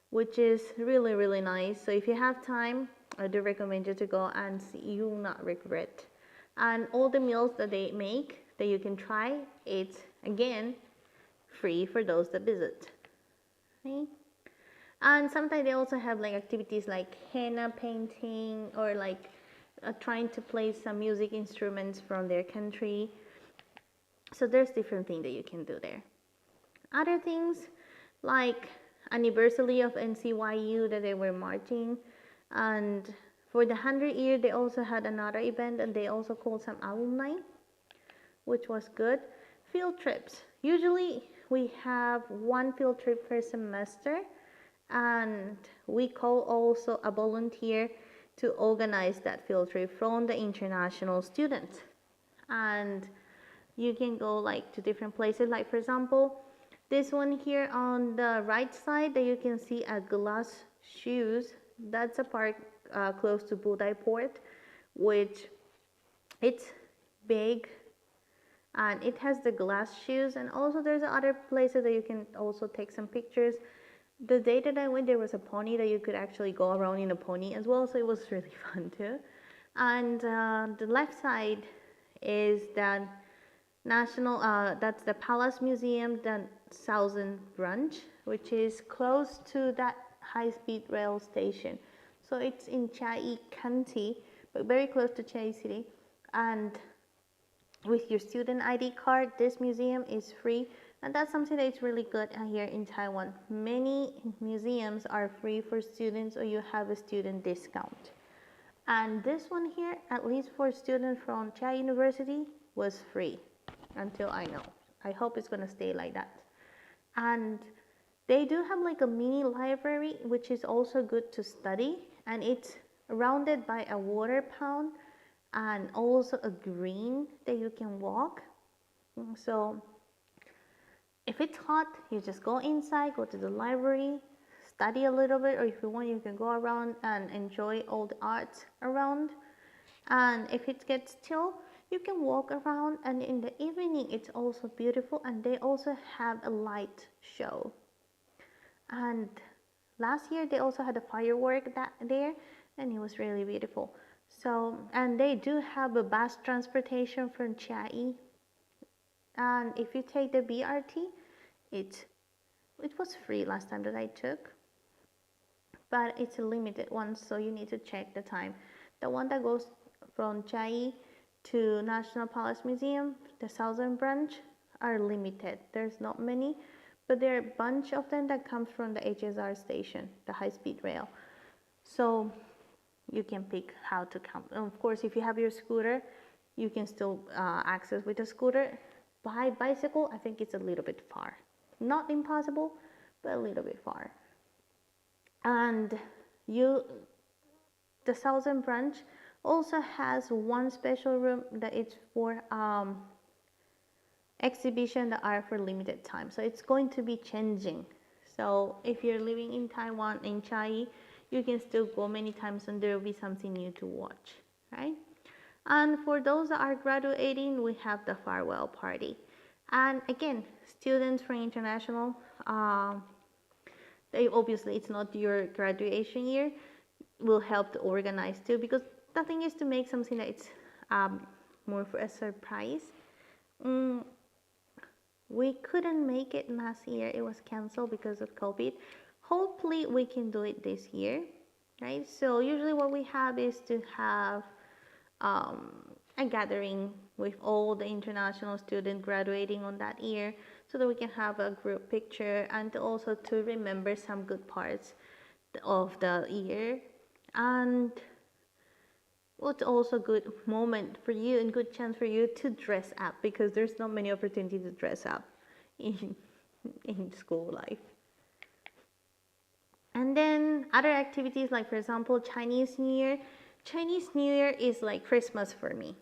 S1: which is really, really nice. So if you have time, I do recommend you to go and see. You will not regret. And all the meals that they make that you can try, it's again free for those that visit. Okay? And sometimes they also have like activities like henna painting, or like trying to play some music instruments from their country. So there's different things that you can do there. Other things like anniversary of NCYU that they were marching, and for the 100 year they also had another event, and they also called some alumni, which was good. Field trips, usually we have one field trip per semester, and we call also a volunteer to organize that field trip from the international students. And you can go like to different places, like for example this one here on the right side that you can see a glass shoes. That's a park close to Budai Port, which it's big and it has the glass shoes. And also there's other places that you can also take some pictures. The day that I went, there was a pony that you could actually go around in a pony as well, so it was really fun too. And the left side is that that's the Palace Museum, the Southern Branch, which is close to that high-speed rail station. So it's in Chiayi County, but very close to Chiayi City. And with your student ID card, this museum is free. And that's something that is really good here in Taiwan. Many museums are free for students, or you have a student discount. And this one here, at least for students from Chiayi University, was free until I know. I hope it's gonna stay like that. And they do have like a mini library, which is also good to study, and it's surrounded by a water pond and also a green that you can walk. So if it's hot, you just go inside, go to the library, study a little bit, or if you want, you can go around and enjoy all the arts around. And if it gets chill, you can walk around, and in the evening it's also beautiful, and they also have a light show. And last year they also had a firework there, and it was really beautiful. So, and they do have a bus transportation from Chiayi, and if you take the BRT, it was free last time that I took, but it's a limited one, so you need to check the time. The one that goes from Chiayi to National Palace Museum, the Southern Branch, are limited. There's not many, but there are a bunch of them that comes from the HSR station, the high-speed rail. So you can pick how to come. And of course, if you have your scooter, you can still access with a scooter. By bicycle, I think it's a little bit far. Not impossible, but a little bit far. And the Southern Branch also has one special room that it's for exhibitions that are for limited time. So it's going to be changing. So if you're living in Taiwan, in Chiayi, you can still go many times and there will be something new to watch, right? And for those that are graduating, we have the farewell party. And again, students from international, they obviously it's not your graduation year, will help to organize too, because the thing is to make something that it's more for a surprise. We couldn't make it last year, it was canceled because of COVID. Hopefully we can do it this year, right? So usually what we have is to have a gathering with all the international students graduating on that year, so that we can have a group picture and also to remember some good parts of the year. And what's also a good moment for you and good chance for you to dress up, because there's not many opportunities to dress up in school life. And then other activities, like for example Chinese New Year. Chinese New Year is like Christmas for me,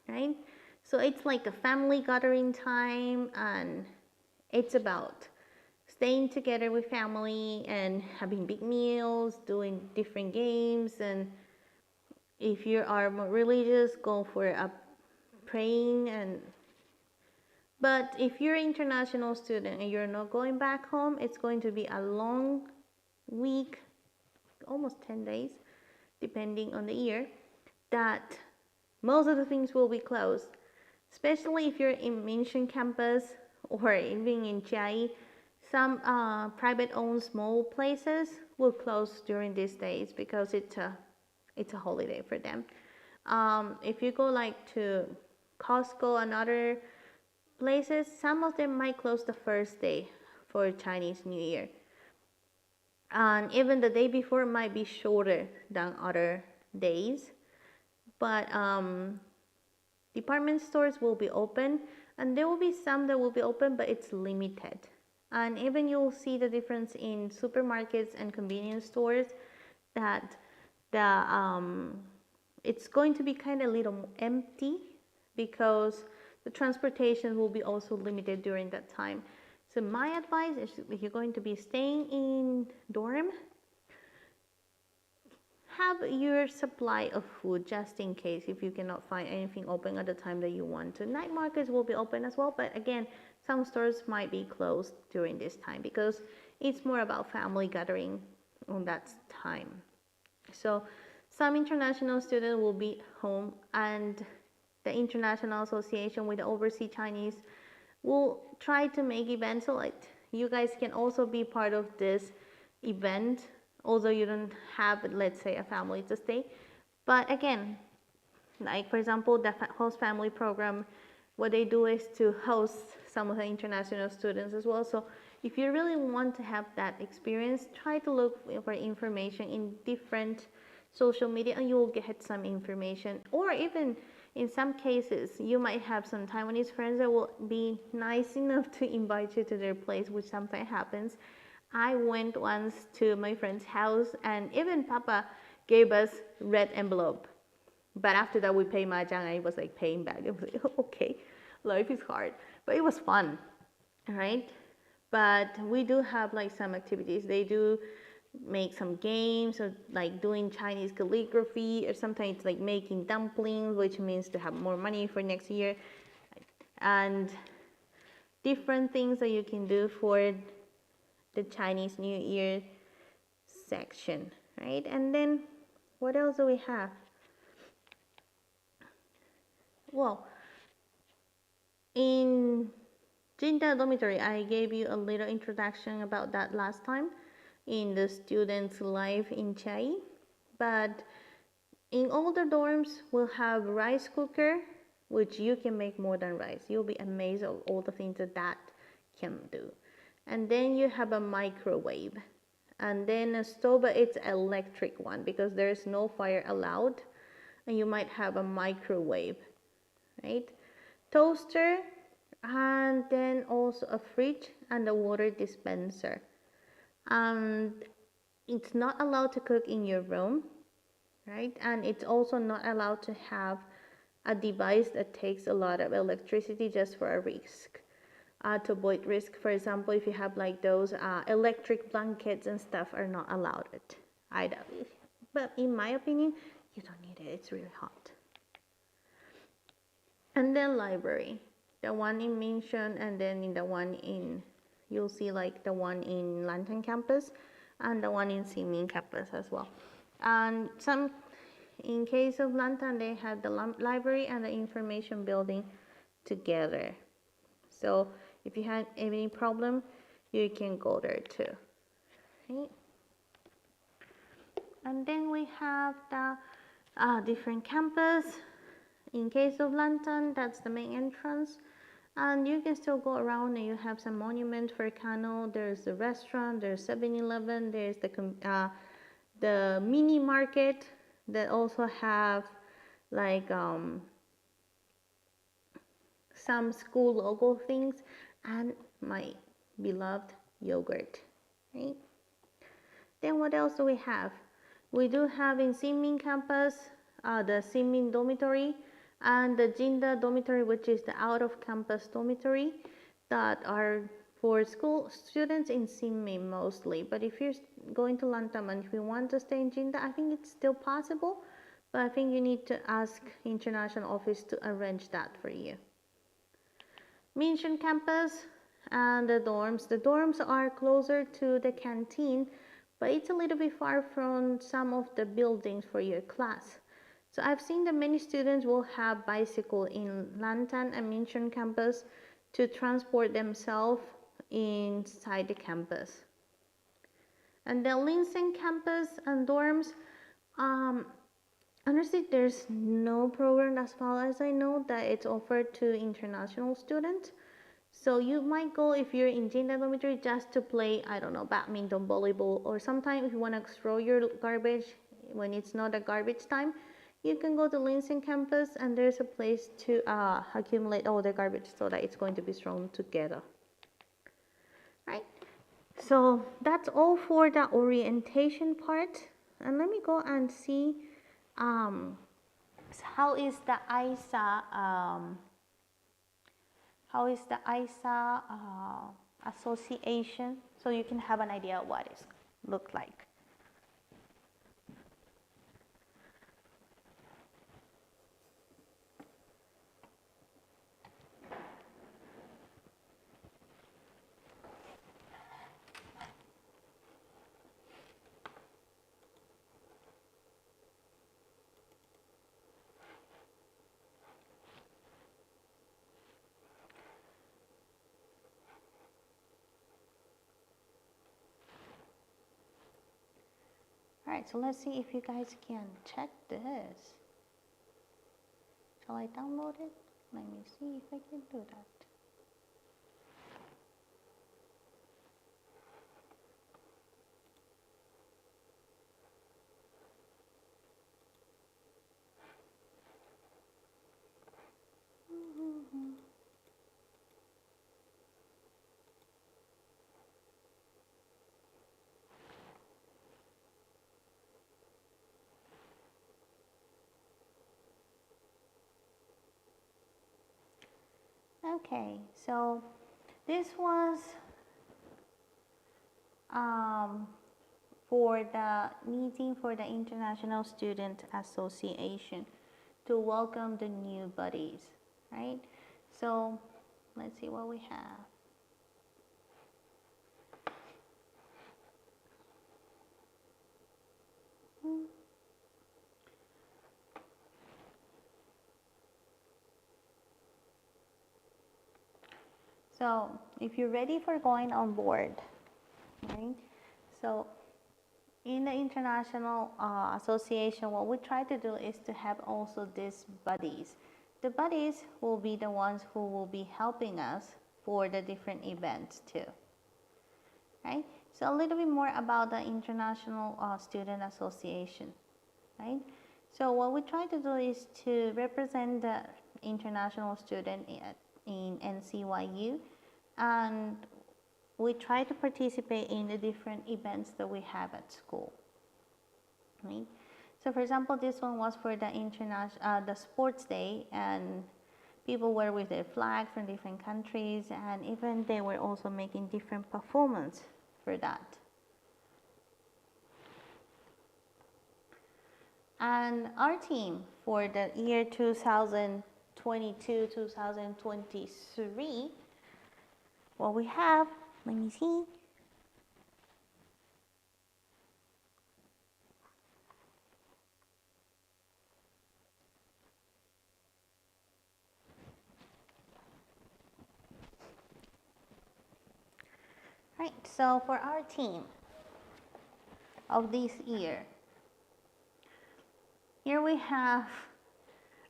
S1: right? So it's like a family gathering time, and it's about staying together with family and having big meals, doing different games, and if you are more religious, go for a praying. But if you're an international student and you're not going back home, it's going to be a long week, almost 10 days, depending on the year, that most of the things will be closed. Especially if you're in Minshun campus or even in Chiayi, some private-owned small places will close during these days because it's a holiday for them. If you go like to Costco and other places, some of them might close the first day for Chinese New Year. And even the day before might be shorter than other days. But department stores will be open, and there will be some that will be open, but it's limited. And even you'll see the difference in supermarkets and convenience stores, that it's going to be kind of a little empty because the transportation will be also limited during that time. So my advice is, if you're going to be staying in dorm, have your supply of food just in case if you cannot find anything open at the time that you want to. Night markets will be open as well, but again, some stores might be closed during this time because it's more about family gathering on that time. So some international students will be home, and the International Association with the Overseas Chinese will try to make events so like you guys can also be part of this event, although you don't have, let's say, a family to stay. But again, like for example, the host family program, what they do is to host some of the international students as well. So if you really want to have that experience, try to look for information in different social media and you will get some information. Or even in some cases, you might have some Taiwanese friends that will be nice enough to invite you to their place, which sometimes happens. I went once to my friend's house and even Papa gave us red envelope. But after that we paid mahjong and it was like paying back. It was like, okay, life is hard. But it was fun, right? But we do have like some activities. They do make some games or like doing Chinese calligraphy, or sometimes like making dumplings, which means to have more money for next year. And different things that you can do for the Chinese New Year section, right? And then what else do we have? Well, in Jinda dormitory, I gave you a little introduction about that last time in the students' life in Chiayi. But in older dorms, we'll have rice cooker, which you can make more than rice. You'll be amazed at all the things that can do. And then you have a microwave. And then a stove, but it's electric one because there's no fire allowed. And you might have a microwave, right? Toaster, and then also a fridge and a water dispenser. And it's not allowed to cook in your room, right? And it's also not allowed to have a device that takes a lot of electricity just for a risk. To avoid risk, for example, if you have like those electric blankets and stuff are not allowed either. But in my opinion, you don't need it, it's really hot. And then library, the one in Minshun, and then in the one in, you'll see like the one in Lantern campus and the one in Simin campus as well. And in case of Lantern, they have the library and the information building together. So if you have any problem, you can go there too. Okay. And then we have the different campus. In case of Lantern, that's the main entrance. And you can still go around and you have some monuments for Kano. There's a restaurant, there's 7-Eleven, there's the mini market that also have like some school logo things and my beloved yogurt, right? Then what else do we have? We do have in Sinmin campus the Sinmin dormitory and the Jinda dormitory, which is the out-of-campus dormitory that are for school students in Sinmin mostly. But if you're going to Lantam and if you want to stay in Jinda, I think it's still possible, but I think you need to ask international office to arrange that for you. Minshun campus and the dorms. The dorms are closer to the canteen, but it's a little bit far from some of the buildings for your class. So I've seen that many students will have bicycle in Lantan and Minshun campus to transport themselves inside the campus. And the Linsen campus and dorms, honestly, there's no program as far as I know that it's offered to international students. So you might go if you're in Jinda dormitory just to play, I don't know, badminton, volleyball, or sometimes if you want to throw your garbage when it's not a garbage time, you can go to Linsen campus and there's a place to accumulate all the garbage so that it's going to be thrown together. Right? So that's all for the orientation part. And let me go and see how is the ISA association, so you can have an idea of what it looks like. All right, so let's see if you guys can check this. Shall I download it? Let me see if I can do that. Okay, so this was for the meeting for the International Student Association to welcome the new buddies, right? So let's see what we have. So if you're ready for going on board, right? So in the International Association, what we try to do is to have also these buddies. The buddies will be the ones who will be helping us for the different events too, right? So a little bit more about the International Student Association, right? So what we try to do is to represent the international student in NCYU, and we try to participate in the different events that we have at school, right? So for example, this one was for the the sports day, and people were with their flag from different countries, and even they were also making different performance for that. And our team for the year 2022-2023, what we have, let me see. Right, so for our team of this year, here we have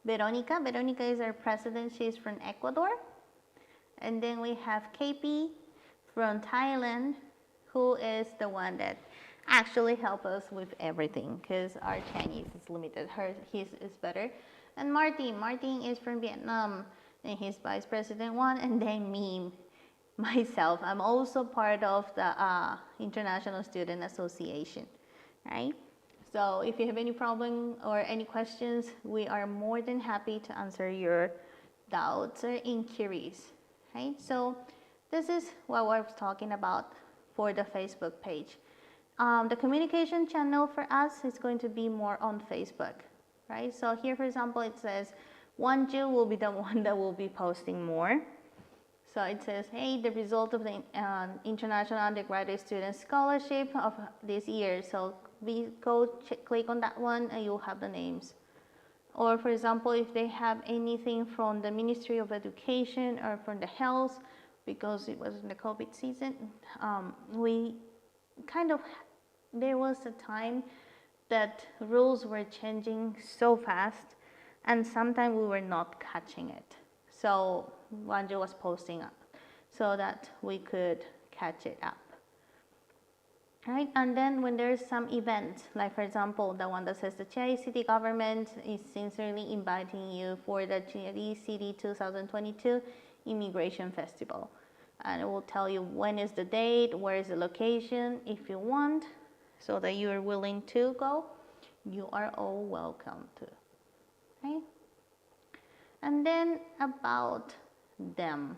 S1: Veronica. Veronica is our president. She's from Ecuador. And then we have KP from Thailand, who is the one that actually helped us with everything because our Chinese is limited. His is better. And Martin is from Vietnam, and he's vice president one. And then me, myself, I'm also part of the International Student Association, right? So if you have any problem or any questions, we are more than happy to answer your doubts or inquiries, right? So this is what I was talking about for the Facebook page. The communication channel for us is going to be more on Facebook, right? So here, for example, it says Wanju will be the one that will be posting more. So it says, hey, the result of the International Undergraduate Student Scholarship of this year. So we click on that one and you'll have the names. Or for example, if they have anything from the Ministry of Education or from the Health, because it was in the COVID season, there was a time that rules were changing so fast and sometimes we were not catching it. So Wanjo was posting up so that we could catch it up. Right? And then when there's some event, like for example, the one that says the Chiayi City government is sincerely inviting you for the Chiayi City 2022 Immigration Festival. And it will tell you when is the date, where is the location, if you want, so that you are willing to go, you are all welcome to. Okay? And then about them.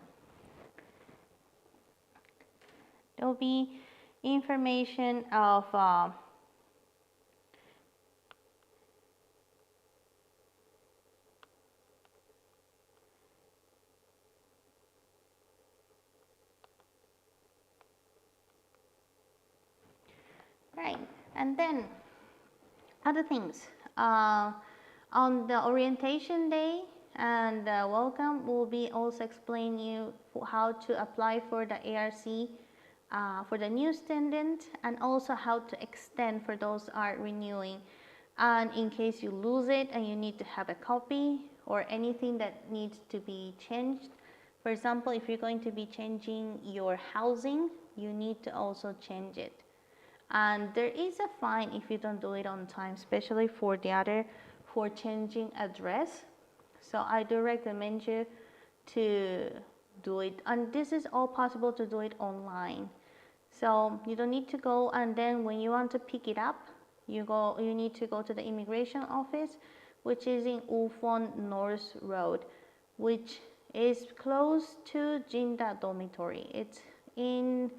S1: There will be information of right, and then other things. On the orientation day and welcome, we'll be also explaining you how to apply for the ARC for the new student, and also how to extend for those are renewing. And in case you lose it and you need to have a copy or anything that needs to be changed, for example, if you're going to be changing your housing, you need to also change it. And there is a fine if you don't do it on time, especially for changing address. So I do recommend you to do it, and this is all possible to do it online. So you don't need to go, and then when you want to pick it up, you need to go to the immigration office, which is in Ufon North Road, which is close to Jinda Dormitory. It's in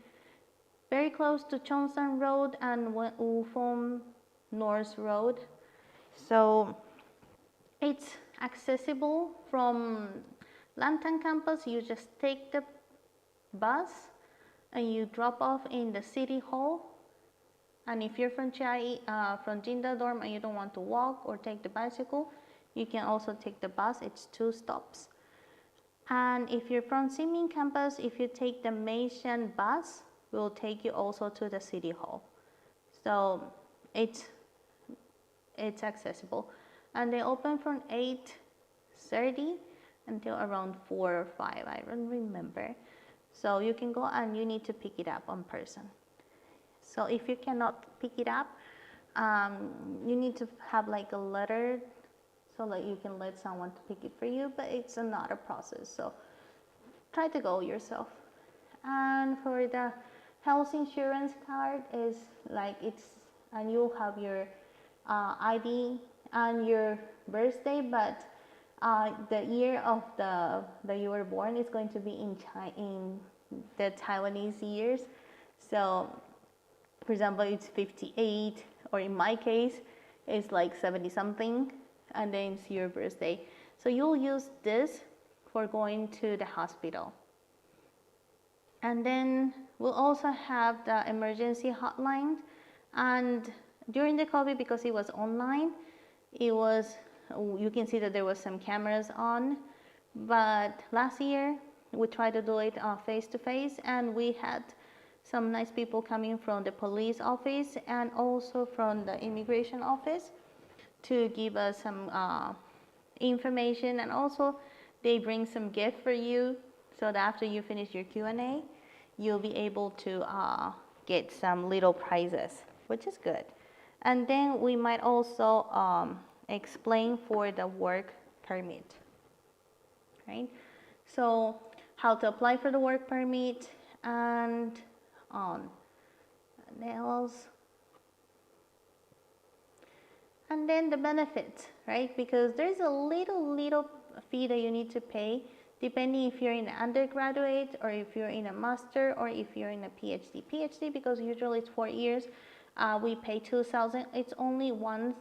S1: very close to Cheongsam Road and Ufon North Road. So it's accessible from Lantang campus. You just take the bus and you drop off in the city hall. And if you're from from Jinda dorm and you don't want to walk or take the bicycle, you can also take the bus. It's 2 stops. And if you're from Simin campus, if you take the Meishan bus, will take you also to the city hall. So it's accessible. And they open from 8:30 until around 4 or 5, I don't remember. So you can go and you need to pick it up in person. So if you cannot pick it up, you need to have like a letter so that you can let someone to pick it for you, but it's another process. So try to go yourself. And for the health insurance card is like and you'll have your ID and your birthday, but the year of the you were born is going to be in the Taiwanese years. So, for example, it's 58, or in my case, it's like 70 something, and then it's your birthday. So you'll use this for going to the hospital. And then we'll also have the emergency hotline. And during the COVID, because it was online, you can see that there was some cameras on. But last year, we tried to do it face to face, and we had some nice people coming from the police office and also from the immigration office to give us some information, and also they bring some gift for you, so that after you finish your Q&A, you'll be able to get some little prizes, which is good. And then we might also explain for the work permit, right? So how to apply for the work permit, and else. And then the benefits, right? Because there's a little fee that you need to pay, depending if you're in an undergraduate, or if you're in a master, or if you're in a PhD. PhD, because usually it's 4 years, we pay 2,000. It's only once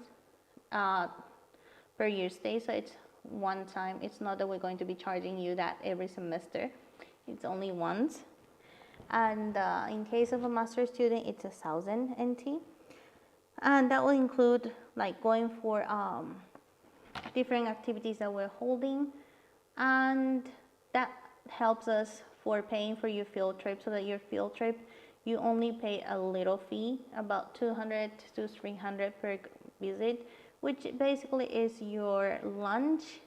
S1: per year stay, so it's one time. It's not that we're going to be charging you that every semester. It's only once. And in case of a master student, it's 1,000 NT. And that will include like going for different activities that we're holding, and that helps us for paying for your field trip, so that your field trip, you only pay a little fee, about 200 to 300 per visit, which basically is your lunch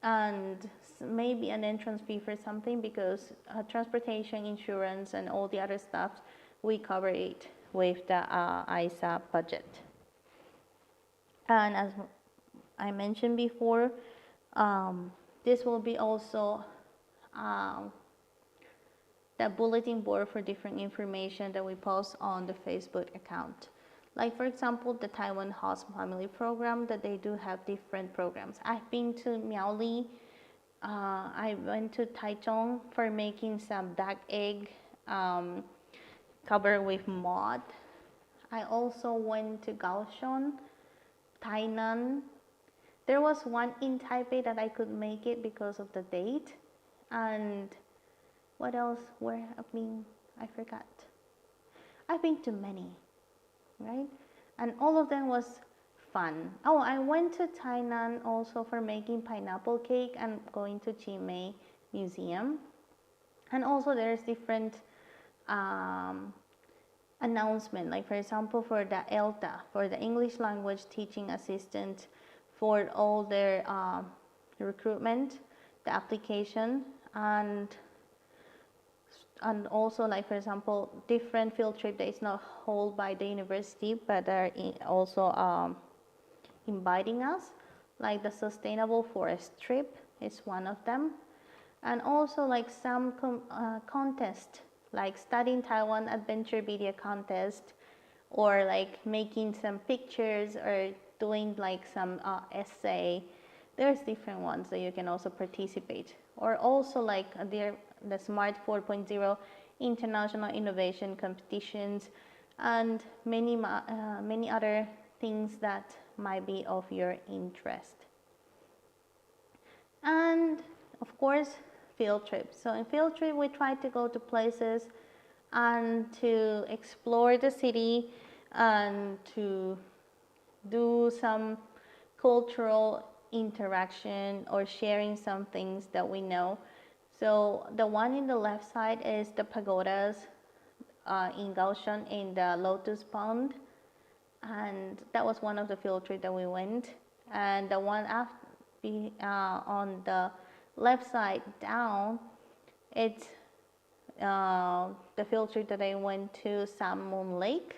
S1: and maybe an entrance fee for something, because transportation, insurance, and all the other stuff, we cover it with the ISA budget. And as I mentioned before, this will be also the bulletin board for different information that we post on the Facebook account. Like, for example, the Taiwan Host Family Program, that they do have different programs. I've been to Miaoli. I went to Taichung for making some duck egg covered with mud. I also went to Kaohsiung, Tainan. There was one in Taipei that I could make it because of the date. And what else? I forgot. I've been to many, right? And all of them was fun. Oh, I went to Tainan also for making pineapple cake and going to Chimay Museum. And also there's different announcement, like for example for the ELTA, for the English Language Teaching Assistant, for all their recruitment, the application, and also, like for example, different field trip that is not held by the university, but are also inviting us, like the sustainable forest trip is one of them. And also like some contest, like studying Taiwan adventure video contest, or like making some pictures, or doing like some essay. There's different ones that you can also participate. Or also like the Smart 4.0 international innovation competitions, and many other things that might be of your interest. And of course, field trips. So in field trip, we try to go to places and to explore the city and to do some cultural interaction or sharing some things that we know. So the one in the left side is the pagodas in Kaohsiung in the Lotus Pond, and that was one of the field trips that we went. And the one on the left side down, it's the field trip that I went to Salmon Lake,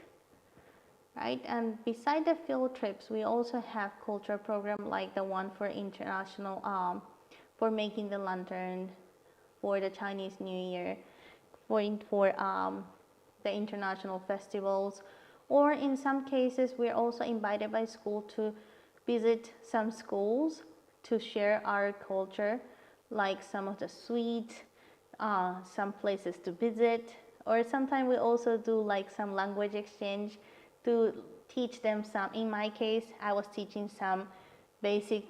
S1: right? And beside the field trips, we also have culture program, like the one for international, for making the lantern, for the Chinese New Year, for the international festivals, or in some cases we're also invited by school to visit some schools to share our culture, like some of the sweets, some places to visit, or sometimes we also do like some language exchange to teach them some. In my case, I was teaching some basic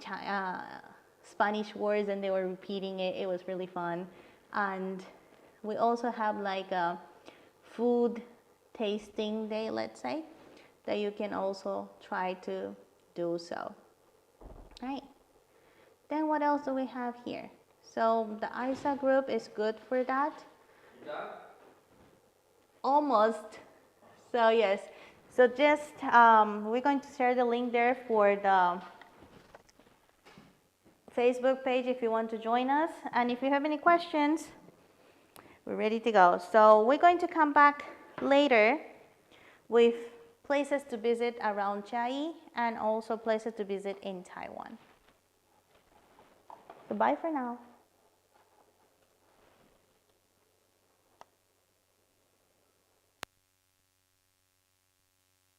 S1: Spanish words and they were repeating it. It was really fun. And we also have like a food tasting day, let's say, that you can also try to do so. Right. Then what else do we have here? So the ISA group is good for that. Almost. So yes. So just we're going to share the link there for the Facebook page if you want to join us. And if you have any questions, we're ready to go. So we're going to come back later with places to visit around Chiayi and also places to visit in Taiwan. Goodbye for now.